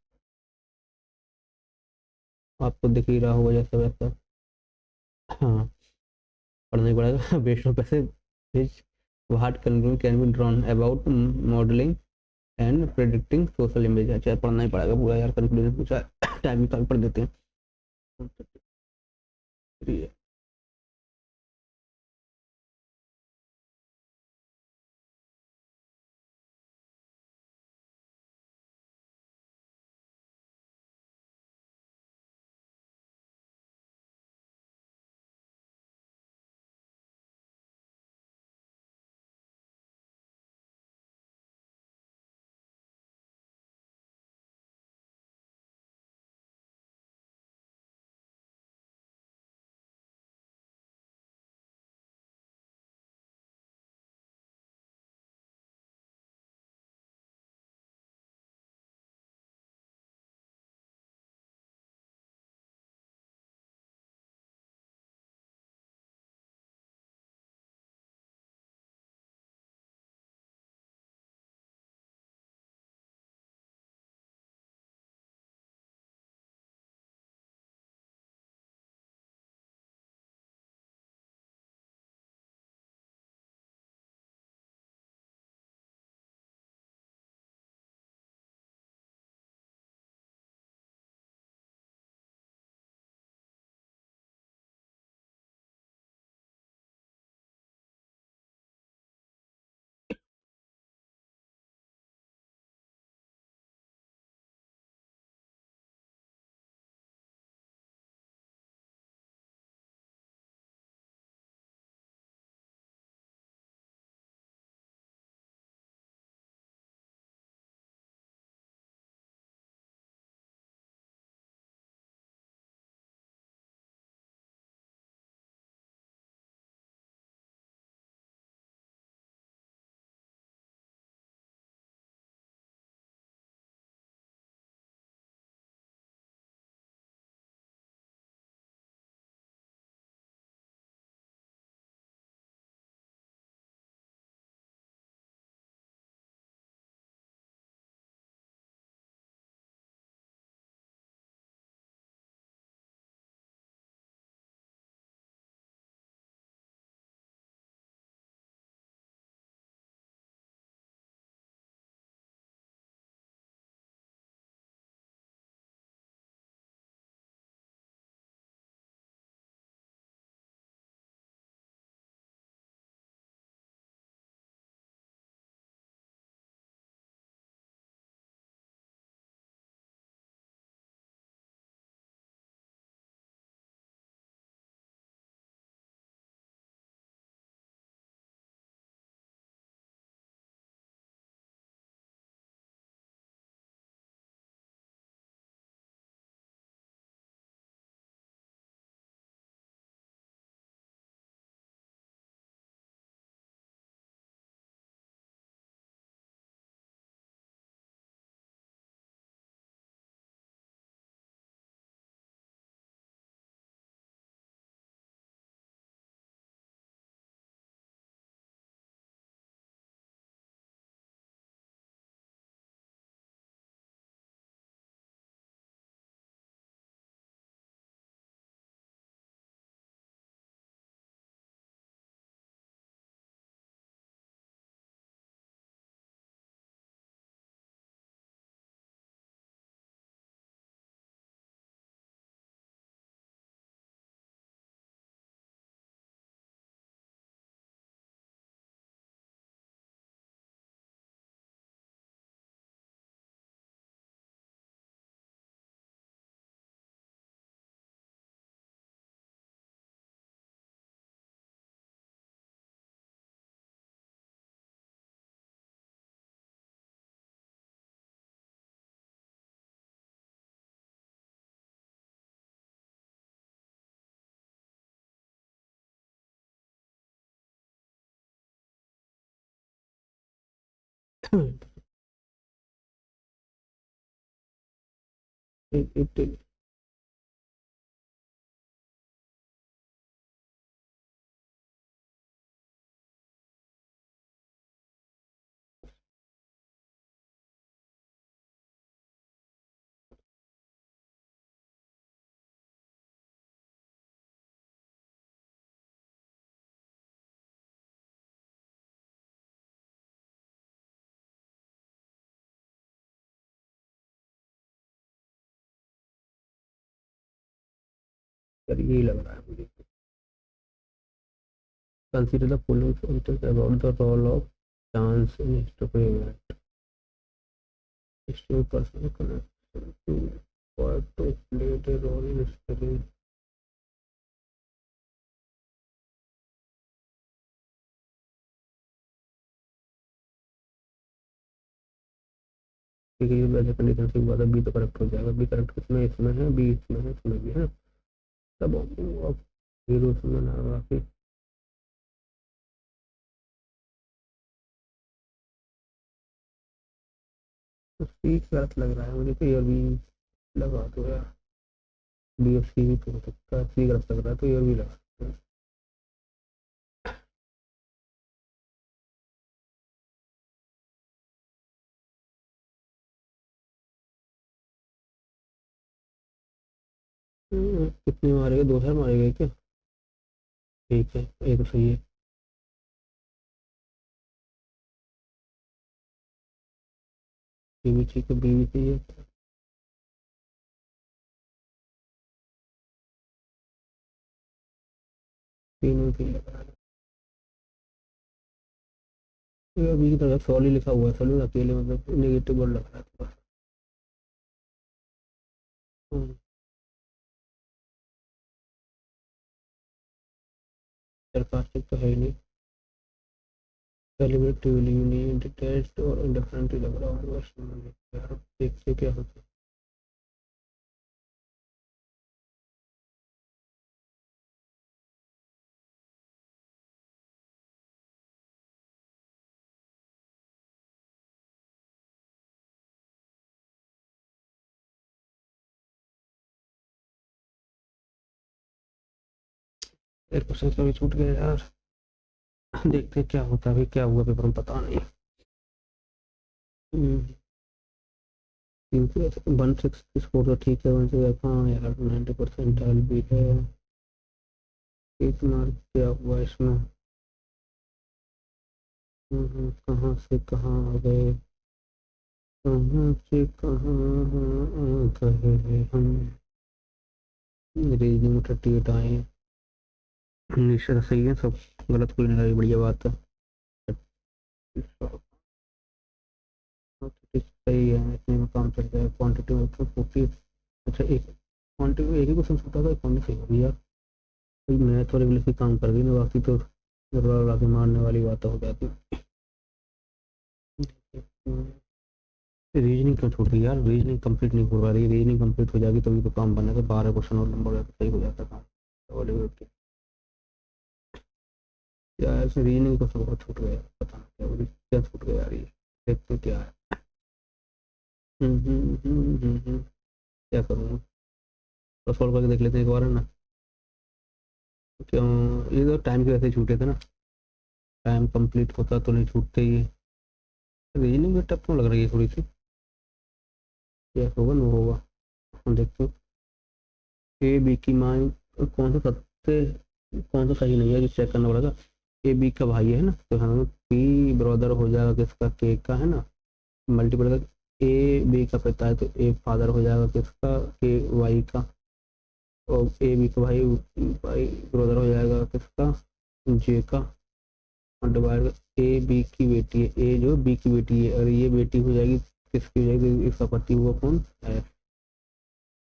आपको दिख ही रहा होगा जैसा वैसा। हाँ, पढ़ना ही पड़ेगा बेस्ड ऑन पैसे, what conclusion can be drawn about modelling and predicting social image, अच्छा पढ़ना ही पड़ेगा पूरा यार, कंक्लूजन पूछा टाइम भी पढ़ देते हैं। यही लग रहा है मुझे। Consider the following sentence about the role of chance in historical event. Historical personal connection to what to play the role in history. क्योंकि वैसे कंडीशन से हुआ था, बी तो करेक्ट हो जाएगा। बी करेक्ट किसमें, इसमें है, बी इसमें है, इसमें भी है। तब अब हीरो इसमें ना बाकी तो सी गलत लग रहा है मुझे तो, ये भी लगा दो यार। बी और सी भी तो हो सकता है, सी गलत लग रहा है तो ये भी लगा सकते हैं। कितने मारेगा, 2000 मारेगा क्या? ठीक है, ये तो सही है। बी भी ठीक है, बी भी चाहिए। तीनों ठीक लग रहा है। ये अभी की तरह सॉली लिखा हुआ है, सॉली अकेले मतलब नेगेटिव वर्ड लग रहा है थोड़ा। हम्म, सरकास्टिक तो है ही नहीं। सेलिब्रेटिवली नहीं, डिटेस्ट और इंडिफरेंट लग रहा है बस मुझे यार। देखते क्या होता है। एक क्वेश्चन कभी छूट गया यार। देखते क्या होता है, अभी क्या हुआ पेपर में पता नहीं। हम्म, 160 स्कोर तो ठीक है, 1 से हाँ यार 90% भी है। एक मार्क क्या हुआ इसमें? कहाँ से कहाँ आ गए, कहाँ से कहाँ आ गए हम। रीजनिंग में 38 आए हैं। निश्चय सही है सब, गलत कोई नहीं, बढ़िया बात है। सही है, इतने में काम चल जाएगा। क्वान्टिटी में 40। अच्छा, एक क्वान्टिटी में एक ही क्वेश्चन छूटा था, क्वान्टिटी सही हो गई यार। मैथ और इंग्लिश की काम कर दी ना, बाकी तो रुला के मारने वाली बात हो जाती। रीजनिंग क्यों छूट गई यार? रीजनिंग कंप्लीट नहीं हो पा रही, रीजनिंग कंप्लीट हो जाएगी तभी तो काम बनेगा। 12 क्वेश्चन और नंबर हो जाता, सही हो जाता काम बॉलीवुड के। यार इसमें रीजनिंग को सब छूट गया, पता नहीं क्या छूट गया यार ये। देखते क्या है। क्या करूँगा, तो सॉल्व करके देख लेते हैं एक बार, है ना? क्यों, ये तो टाइम की वजह से छूटे थे ना। टाइम कंप्लीट होता तो नहीं छूटते ये। रीजनिंग में टफ क्यों लग रही है थोड़ी सी? क्या होगा, नो होगा। हम देखते हैं। ए बी की मान, कौन सा सबसे, कौन सा सही नहीं है जो चेक करना पड़ेगा। ए बी का भाई है ना, तो हमें पी ब्रदर हो जाएगा किसका, के का, है ना? मल्टीपल का, ए बी का पिता है तो ए फादर हो जाएगा किसका, के वाई का। और ए बी का भाई, भाई ब्रदर हो जाएगा किसका, जे का। और डिवाइड, ए बी की बेटी है, ए जो बी की बेटी है, और ये बेटी हो जाएगी किसकी हो जाएगी, इसका पति हुआ कौन है।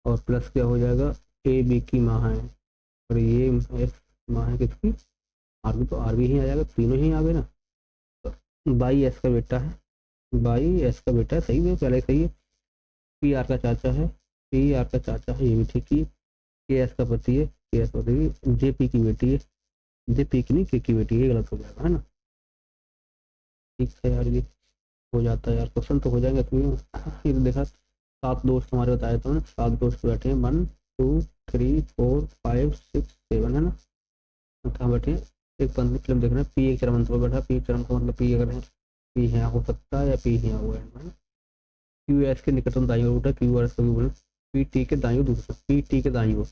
और प्लस क्या हो जाएगा, ए बी की माँ है, और ये एफ माँ है किसकी, आर बी, तो आर बी ही आ जाएगा, तीनों ही आ गए ना। तो बाई एस का बेटा है, बाई एस का बेटा है, सही है पहले, सही है। पी आर का चाचा है, पी आर का चाचा है, ये भी ठीक ही। के एस का पति है, के एस पति, जे पी की बेटी है, जे पी की नहीं, के की बेटी है, ये गलत हो जाएगा, है ना? ठीक है यार ये। हो जाता है यार, क्वेश्चन तो हो जाएंगे तुम्हें। ये तो देखा, 7 दोस्त हमारे बताए थे, 7 दोस्त बैठे हैं, 1 2 3 4 5 6 7 है ना। कहाँ बैठे हैं? एक पंद्रह फिल्म देख रहे हैं, पी एक चरम अंत में बैठा, पी चरम का मतलब पी अगर है, पी यहाँ हो सकता है या पी यहाँ हुआ है। क्यू एस के निकटतम दाईं ओर उठा, क्यू आर एस कभी बोले, पी टी के दाईं ओर दूसरा, पी टी के दाईं ओर,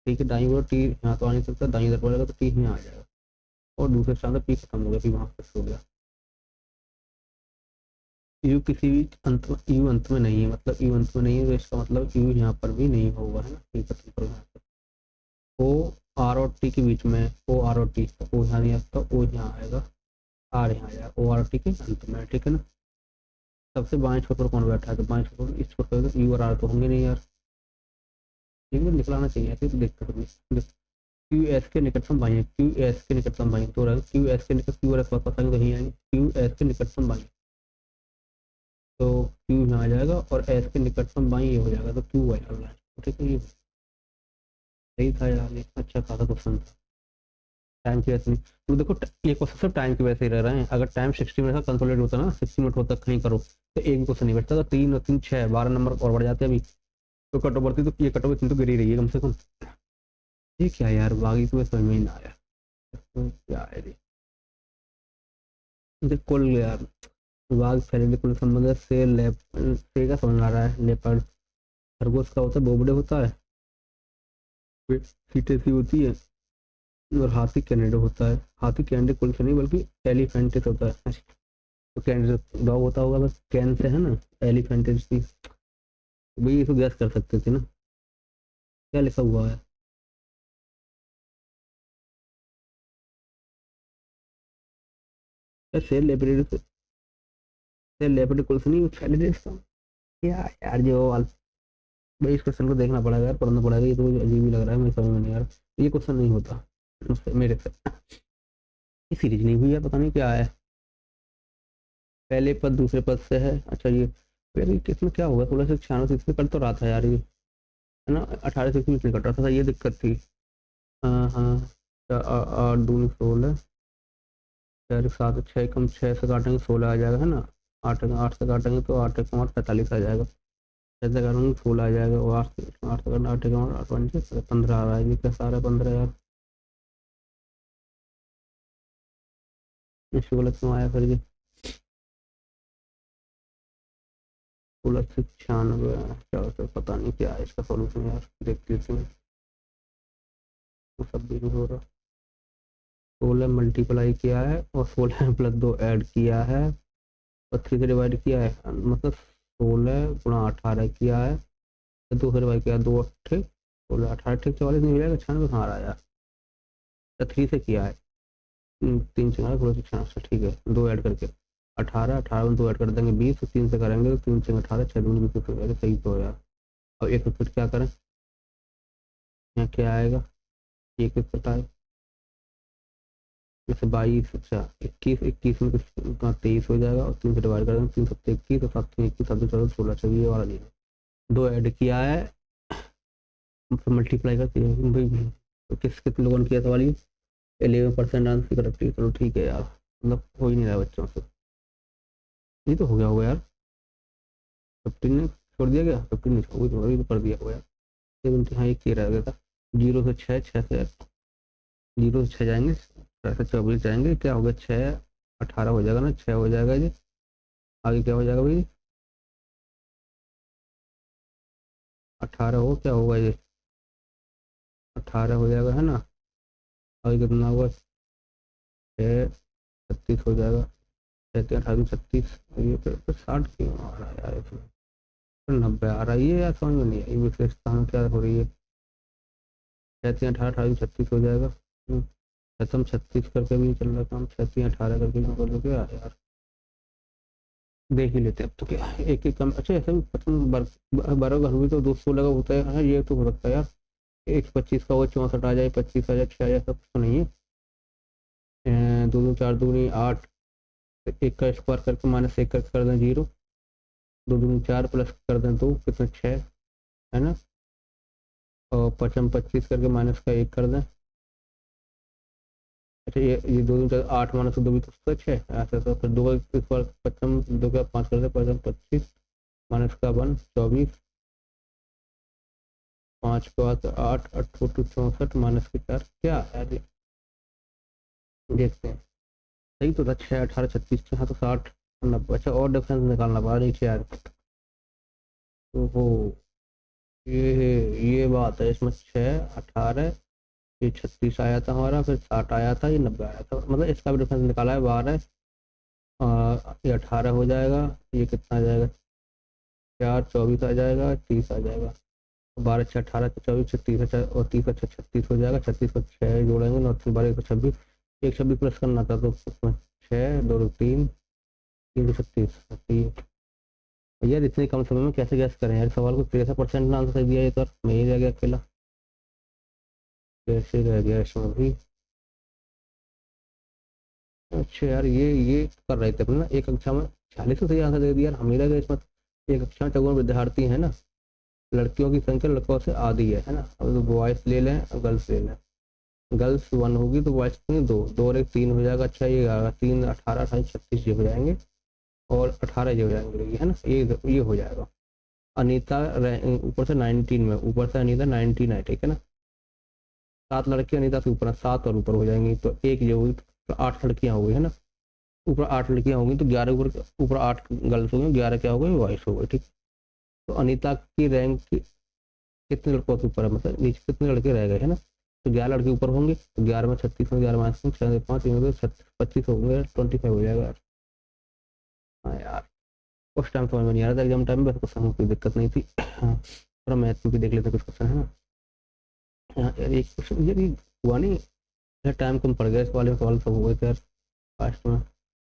टी के दाईं ओर, टी यहाँ तो आ नहीं सकता, दाईं तरफ पड़ेगा तो टी यहाँ आ जाएगा, और दूसरे स्थान पर पी खत्म हो गया, पी वहाँ फिक्स हो गया। यू किसी भी अंत में, यू अंत में नहीं है, मतलब यू अंत में नहीं है, तो इसका मतलब यू यहाँ पर भी नहीं होगा, है ना, ठीक है, सिंपल है। ओ आर और टी के बीच में, ओ आर और टी, ओ यहाँ नहीं आता, ओ यहाँ आएगा, आर यहाँ आएगा, ओ आर टी के अंत में, ठीक है ना। सबसे बाएं छोर पर कौन बैठा है, तो बाएं छोर पर इस छोर पर यू और आर तो होंगे नहीं यार, एक बार निकलाना चाहिए ऐसे, तो देखते हो क्यू एस के निकटतम बाई है, क्यू एस के निकटतम बाई तो रहेगा, क्यू एस के निकट, क्यू और एस वापस आएंगे तो यहीं आएंगे, क्यू एस के निकटतम बाई, तो क्यू यहाँ आ जाएगा, और एस के निकटतम बाई ये हो जाएगा, तो क्यू आ जाएगा, ठीक है। ये सही था यार, ये अच्छा खासा क्वेश्चन था। टाइम की वजह से तो देखो, ये क्वेश्चन सिर्फ टाइम की वजह से ही रह रहे हैं, अगर टाइम 60 मिनट का कंसोलिडेट होता ना, 60 मिनट होता कहीं करो, तो एक भी क्वेश्चन नहीं बचता, तो 3 और 3 6 12 नंबर और बढ़ जाते हैं अभी, तो कट ओवर बढ़ती, तो ये कट ओवर इतनी तो गिरी रही है कम से कम। ये क्या यार, बागी तुम्हें समझ में ही ना आया, तो क्या है ये, देख कुल यार, वाघ फैलिडी कुल संबंध से लेप से का समझ आ रहा है, लेपर्ड खरगोश का होता है, बोबड़े होता है, सीटे सी होती है, और हाथी कैनेडो होता है, हाथी कैनेडो कुल से नहीं बल्कि एलिफेंटिस होता है, तो कैनेडो डॉग होता होगा, बस कैन से है ना, एलिफेंटिस भी, भाई ये तो गैस कर सकते थे ना, क्या लिखा हुआ है, सेल लेपिड, सेल लेपिड कुल से नहीं फैलिडी का, क्या यार जो भाई, इस क्वेश्चन को देखना पड़ेगा यार, पढ़ना पड़ेगा, ये तो मुझे अजीब ही लग रहा है, मैं समझ में नहीं यार, ये क्वेश्चन नहीं होता मुझसे, मेरे से, ये सीरीज नहीं हुई है, पता नहीं क्या है, पहले पद दूसरे पद से है, अच्छा ये यार, ये किसमें क्या होगा, 1696 से कट तो रहा था यार, ये है ना, 18 से नहीं कट रहा था, ये दिक्कत थी। हाँ हाँ, 8 दूनी 16, 4 7 6 कम 6 से काटेंगे 16 आ जाएगा, है ना, 8 से काटेंगे तो 8 1 8 45 आ जाएगा, 6 से काटेंगे 16 आ जाएगा, और 8 से काटेंगे 8 1 8 15 आ रहा है, ये कैसा आ रहा है 15 यार, इसको गलत क्यों आया फिर ये, 16 96, चलो सर पता नहीं क्या है इसका सॉल्यूशन यार, देखते हैं, वो सब भी नहीं हो रहा, 16 मल्टीप्लाई किया है और 16 प्लस 2 ऐड किया है, और 3 से डिवाइड किया है, मतलब 16 गुणा 18 किया है, 2 से डिवाइड किया, 2 अट्ठे 16, 18 ठीक 44 नहीं मिलेगा, 96 कहाँ रहा यार, 3 से किया है, 3 4 16 ठीक है, 2 ऐड करके 18, 18 में 2 ऐड कर देंगे 20, 3 से करेंगे तो 3 6 18, 6 दूनी 20 हो जाएगा, सही तो है यार। अब एक फिर क्या करें, यहाँ क्या आएगा, एक एक कटाए, जैसे 22, अच्छा 21, 21 में कुछ 23 हो जाएगा, और 3 से डिवाइड कर देंगे, 3 7 21 और 7 21, 7 14 16, चलिए वाला नहीं है, 2 ऐड किया है, फिर मल्टीप्लाई करती है भाई, तो कितने लोगों ने किया सवाल ये, 11% आंसर करेक्ट है, चलो ठीक है यार, मतलब हो ही नहीं रहा बच्चों से, ये तो हो गया होगा यार, 15 ने छोड़ दिया गया, 15 नहीं छोड़, वही तो कर दिया होगा यार, 70, हाँ एक ही रह गया था, 0 से 6, 6 से 0 से 6 जाएंगे, 6 से 24 जाएंगे, क्या होगा 6 18 हो जाएगा ना, 6 हो जाएगा जी, आगे क्या हो जाएगा भाई, 18 हो, क्या होगा ये 18 हो जाएगा, है ना, आगे कितना होगा 6 36 हो जाएगा, 6 18 36, ये फिर 60 क्यों आ रहा है यार इसमें, फिर 90 आ रहा है ये यार, समझ में नहीं आई विशेषता में क्या हो रही है, 6 18 18 36 हो जाएगा, खत्म 36 करके भी नहीं चल रहा काम, 6 18 करके भी कर लो, क्या यार, देख ही लेते अब तो क्या है, एक एक कम, अच्छा ऐसा भी पसंद 12 घर भी तो 200 लगा होता है, हाँ ये तो हो सकता है यार, 125 का वो 64 आ जाए, 25 आ जाए, 6 आ जाए, सब तो नहीं है, 2 2 4 दूनी 8, एक का स्क्वायर करके माइनस एक करके कर दें 0, 2 दूनी 4 प्लस कर दें 2 कितना 6, है ना, और 55 25 करके माइनस का 1 कर दें, अच्छा ये दो दूनी 8 माइनस दो भी तो 6, ऐसा तो फिर दो का स्क्वायर 55, दो का 5 करते 25 माइनस का 1 24, 5 के बाद 8 8 64 माइनस के 4 क्या है यार देखते हैं। सही तो था 6 18 36 हाँ तो 60 90। अच्छा और डिफरेंस निकालना पड़ा नीचे यार। ओहो ये बात है इसमें 6 18, ये 36 आया था हमारा, फिर 60 आया था, ये 90 आया था, मतलब इसका भी डिफरेंस निकाला है 12। ये 18 हो जाएगा, ये कितना आ जाएगा 4 24 आ जाएगा, 30 आ जाएगा। 12 6 18 24 36 अच्छा, और 30 अच्छा 36 हो जाएगा, 36 को 6 जोड़ेंगे 9 3 12 126, 126 प्लस करना था तो उसमें 6 2 3 3 36 तीन। यार इतने कम समय में कैसे गैस करें यार, सवाल को 63% आंसर सही दिया ये तो, मैं ही रह गया अकेला, कैसे रह गया इसमें भी। अच्छा यार ये कर रहे थे अपने ना, एक कक्षा में 40 सही आंसर दे दिया यार, हम ही रह गए इसमें। एक कक्षा में 54 विद्यार्थी है ना, लड़कियों की संख्या लड़कों से आधी है ना, अब तो बॉयज ले लें और गर्ल्स ले लें। गर्ल्स 1 होगी तो बॉयज कितनी, 2 2 और 1 3 हो जाएगा। अच्छा ये 3 18 28 36 ये हो जाएंगे, और 18 ये हो जाएंगे, ये है ना, ये हो जाएगा। अनीता ऊपर से 19 में, ऊपर से अनीता 19 है, ठीक है ना। 7 लड़की अनीता से ऊपर है, 7 और ऊपर हो जाएंगी तो एक ये होगी, तो 8 लड़कियां हो गई है ना। ऊपर 8 लड़कियां होंगी तो 11 ऊपर ऊपर 8 गर्ल्स हो गई, 11 क्या हो गई बॉयज हो गए, ठीक। तो अनीता की रैंक कितने लड़कों से ऊपर है, मतलब नीचे कितने लड़के रह गए है ना। तो 11 लड़के ऊपर होंगे, तो 11 में 36 में 11 माइनस 6 5 25 हो गए, 25 हो जाएगा यार। हाँ यार उस टाइम समझ में नहीं आ रहा था, एग्जाम टाइम में, वैसे कुछ समझ कोई दिक्कत नहीं थी। हाँ थोड़ा मैथ में भी देख लेते हैं कुछ क्वेश्चन है ना। हाँ यार एक क्वेश्चन ये भी हुआ नहीं यार, टाइम कम पड़ गया, इस वाले सवाल सब हो गए थे यार लास्ट में,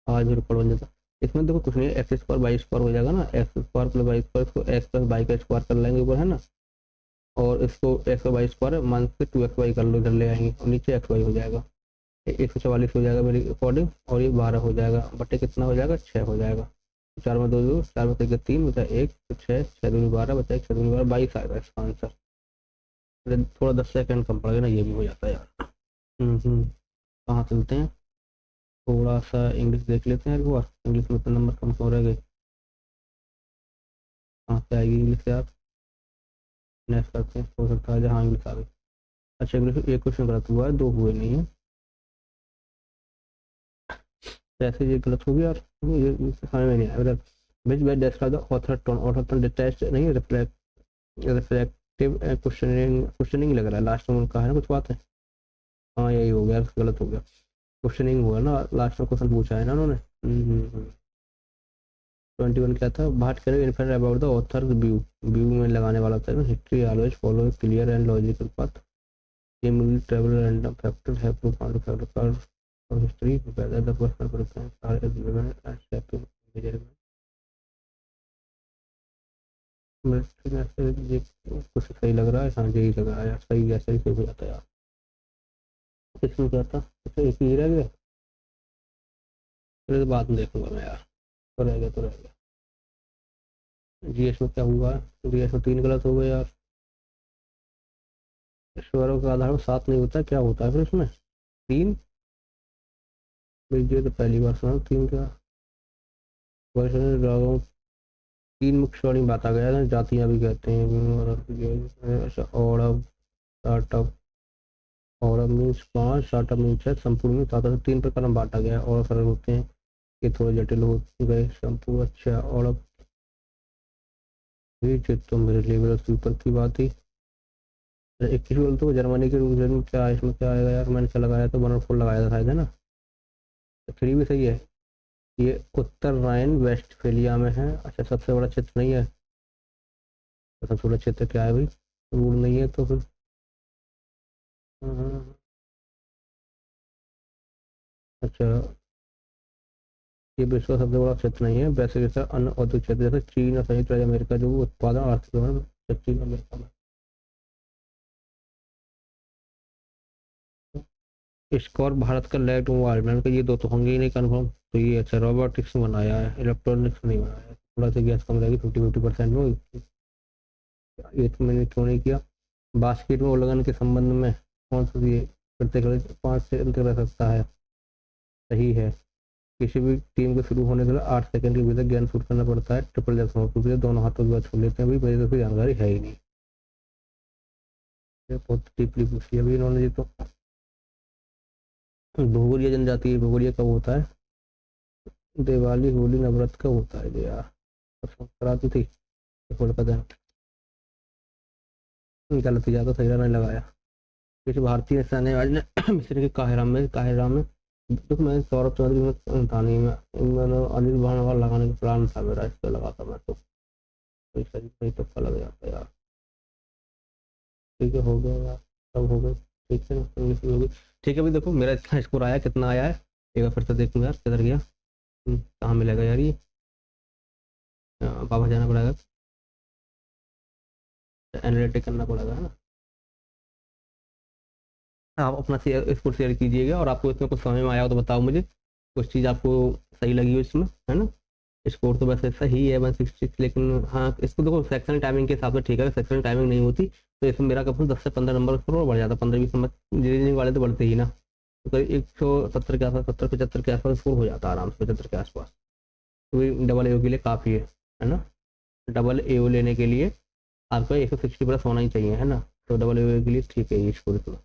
आज भी रिकॉर्ड बन जाता। इसमें देखो कुछ नहीं, एक्स स्क्वायर बाई स्क्वायर हो जाएगा ना, x square plus by square, इसको एक्स प्लस बाई का स्क्वायर कर लेंगे ऊपर है ना, और इसको एक्स बाई स्क्वायर मान से 2x वाई कर लो, इधर ले आएंगे और नीचे एक्स वाई हो जाएगा। 144 हो जाएगा मेरे अकॉर्डिंग, और ये 12 हो जाएगा, बटे कितना हो जाएगा 6 हो जाएगा। 4 में 2 2 4 में 3 बचा 1 तो 6 6 दूनी 12 बचा 1 6 दूनी 12 22 आएगा इसका आंसर। थोड़ा 10 सेकंड कम पड़ गया ना, ये भी हो जाता है यार। कहाँ चलते हैं, थोड़ा सा इंग्लिश देख लेते हैं एक बार, इंग्लिश में तो नंबर कम क्यों रह गए, कहाँ से आएगी इंग्लिश यार। नेक्स्ट करते हैं, हो सकता है जहाँ इंग्लिश आ गई। अच्छा इंग्लिश एक क्वेश्चन गलत हुआ है, 2 हुए नहीं है, ऐसे ये गलत हो गया यार, ये समझ में नहीं आया मेरा। विच bye describe the author tone, author tone detached नहीं, रिफ्लेक्टिव क्वेश्चनिंग, क्वेश्चनिंग लग रहा है लास्ट में उनका है ना कुछ बात है। हाँ यही हो गया, गलत हो गया, क्वेश्चनिंग हुआ ना, लास्ट में क्वेश्चन पूछा है ना उन्होंने। 21 क्या था, बात करें infant about the author view, view में लगाने वाला था ना, history always follow clear and logical path, ये मूवी ट्रेवल रैंडम फैक्टर है प्रोफाउंड फैक्टर और history whether the personal preference are as given as shaping measurement। ये कुछ सही लग रहा है, हाँ यही लग रहा है यार, सही है, सही हो जाता है यार। इसमें क्या था, अच्छा एक ही रह गया, फिर बाद में देखूंगा मैं यार, तो रह गया तो रह गया। जीएस में क्या हुआ, जीएस में 3 गलत हो गए यार। ईश्वरों के आधार पर 7 नहीं होता, क्या होता है फिर इसमें 3। ये तो पहली बार सुना 3 क्या, वर्ष 3 मुख्य श्रेणी बांटा गया है, जातियां भी कहते हैं। अच्छा startup, order means 5, startup means 6, संपूर्ण मीन्स 7, 3 प्रकार में बांटा गया है, और सरल होते हैं, ये थोड़े जटिल हो गए संपूर्ण। अच्छा और ये तो मेरे लेवल ऊपर की बात ही। 21 बोल तो जर्मनी के रूल में क्या है, इसमें क्या आएगा यार, मैंने क्या लगाया था 1 और 4 लगाया था शायद है ना, तो 3 भी सही है। ये उत्तर राइन वेस्टफेलिया में है, अच्छा सबसे बड़ा क्षेत्र नहीं है, तो सबसे बड़ा क्षेत्र क्या है भाई, रूल नहीं है तो फिर अच्छा ये विश्व का सबसे बड़ा क्षेत्र नहीं है, वैसे जैसा अन्य औद्योगिक क्षेत्र जैसे चीन और संयुक्त राज्य अमेरिका जो उत्पादन आर्थिक चीन अमेरिका में। स्कोर भारत का लैंड इन्वायरमेंट का, ये दो तो होंगे ही नहीं कन्फर्म, तो ये अच्छा रोबोटिक्स में बनाया है, इलेक्ट्रॉनिक्स नहीं बनाया है, थोड़ा सा गैस कम रहेगी 50-50% में। ये तो मैंने क्यों नहीं किया। बास्केट में उल्लंघन के संबंध में कौन सा ये करते करते 5 सेकंड तक रह सकता है। सही है। किसी भी टीम के शुरू होने के लिए 8 सेकंड के भीतर गेंद शूट करना पड़ता है। ट्रिपल जैक्सन हॉकी प्लेयर दोनों हाथों के बाद छोड़ लेते हैं। अभी मेरी तो कोई जानकारी है ही नहीं, ये बहुत डीपली पूछी अभी इन्होंने जी। तो भोगोलिया जनजाति, भोगोलिया कब होता है? दिवाली, होली, नवरात्र कब होता है ये यार? संक्रांति थी, पता है। गलत ही ज़्यादा, सही नहीं लगाया। किसी भारतीय सेनाबाज ने मिस्र के काहिरा में तो मैं सौरभ चौधरी में था नहीं, मैंने अनिल भानवाल लगाने का प्लान था मेरा, इस पर लगा था मैं तो सही सही तुक्का लग जाता यार। ठीक है, हो गया यार, सब हो गए। ठीक है, हो गई। ठीक है, अभी देखो मेरा इतना स्कोर आया, कितना आया है एक बार फिर से देखूंगा यार, किधर गया। कहाँ मिलेगा यार ये? वापस जाना पड़ेगा, एनालिटिक करना पड़ेगा, है ना। आप अपना स्कोर शेयर कीजिएगा, और आपको इसमें कुछ समझ में आया हो तो बताओ मुझे, कुछ चीज़ आपको सही लगी हो इसमें, है ना। स्कोर तो वैसे सही है 166, लेकिन हाँ इसको देखो सेक्शन टाइमिंग के हिसाब से ठीक है। सेक्शन टाइमिंग नहीं होती तो इसमें मेरा कम से कम 10 से 15 नंबर स्कोर और बढ़ जाता, 15-20 नंबर। रीजनिंग वाले तो बढ़ते ही ना, तो करीब 170 के आसपास, 70-75 के आसपास स्कोर हो जाता है आराम से, 75 के आसपास। तो डबल ए के लिए काफ़ी है ना। डबल ए लेने के लिए आपको 160 प्लस होना ही चाहिए, है ना। तो डबल ए के लिए ठीक है ये स्कोर इसमें।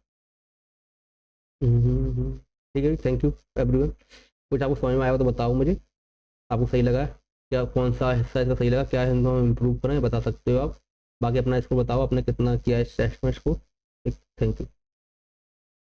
ठीक है, थैंक यू एवरीवन। कुछ आपको समझ में आया हो तो बताओ मुझे, आपको सही लगा है क्या, कौन सा हिस्सा इसका सही लगा, क्या है इनको इम्प्रूव करें, बता सकते हो आप। बाकी अपना इसको बताओ, आपने कितना किया है इस टेस्ट में इसको। Thank you.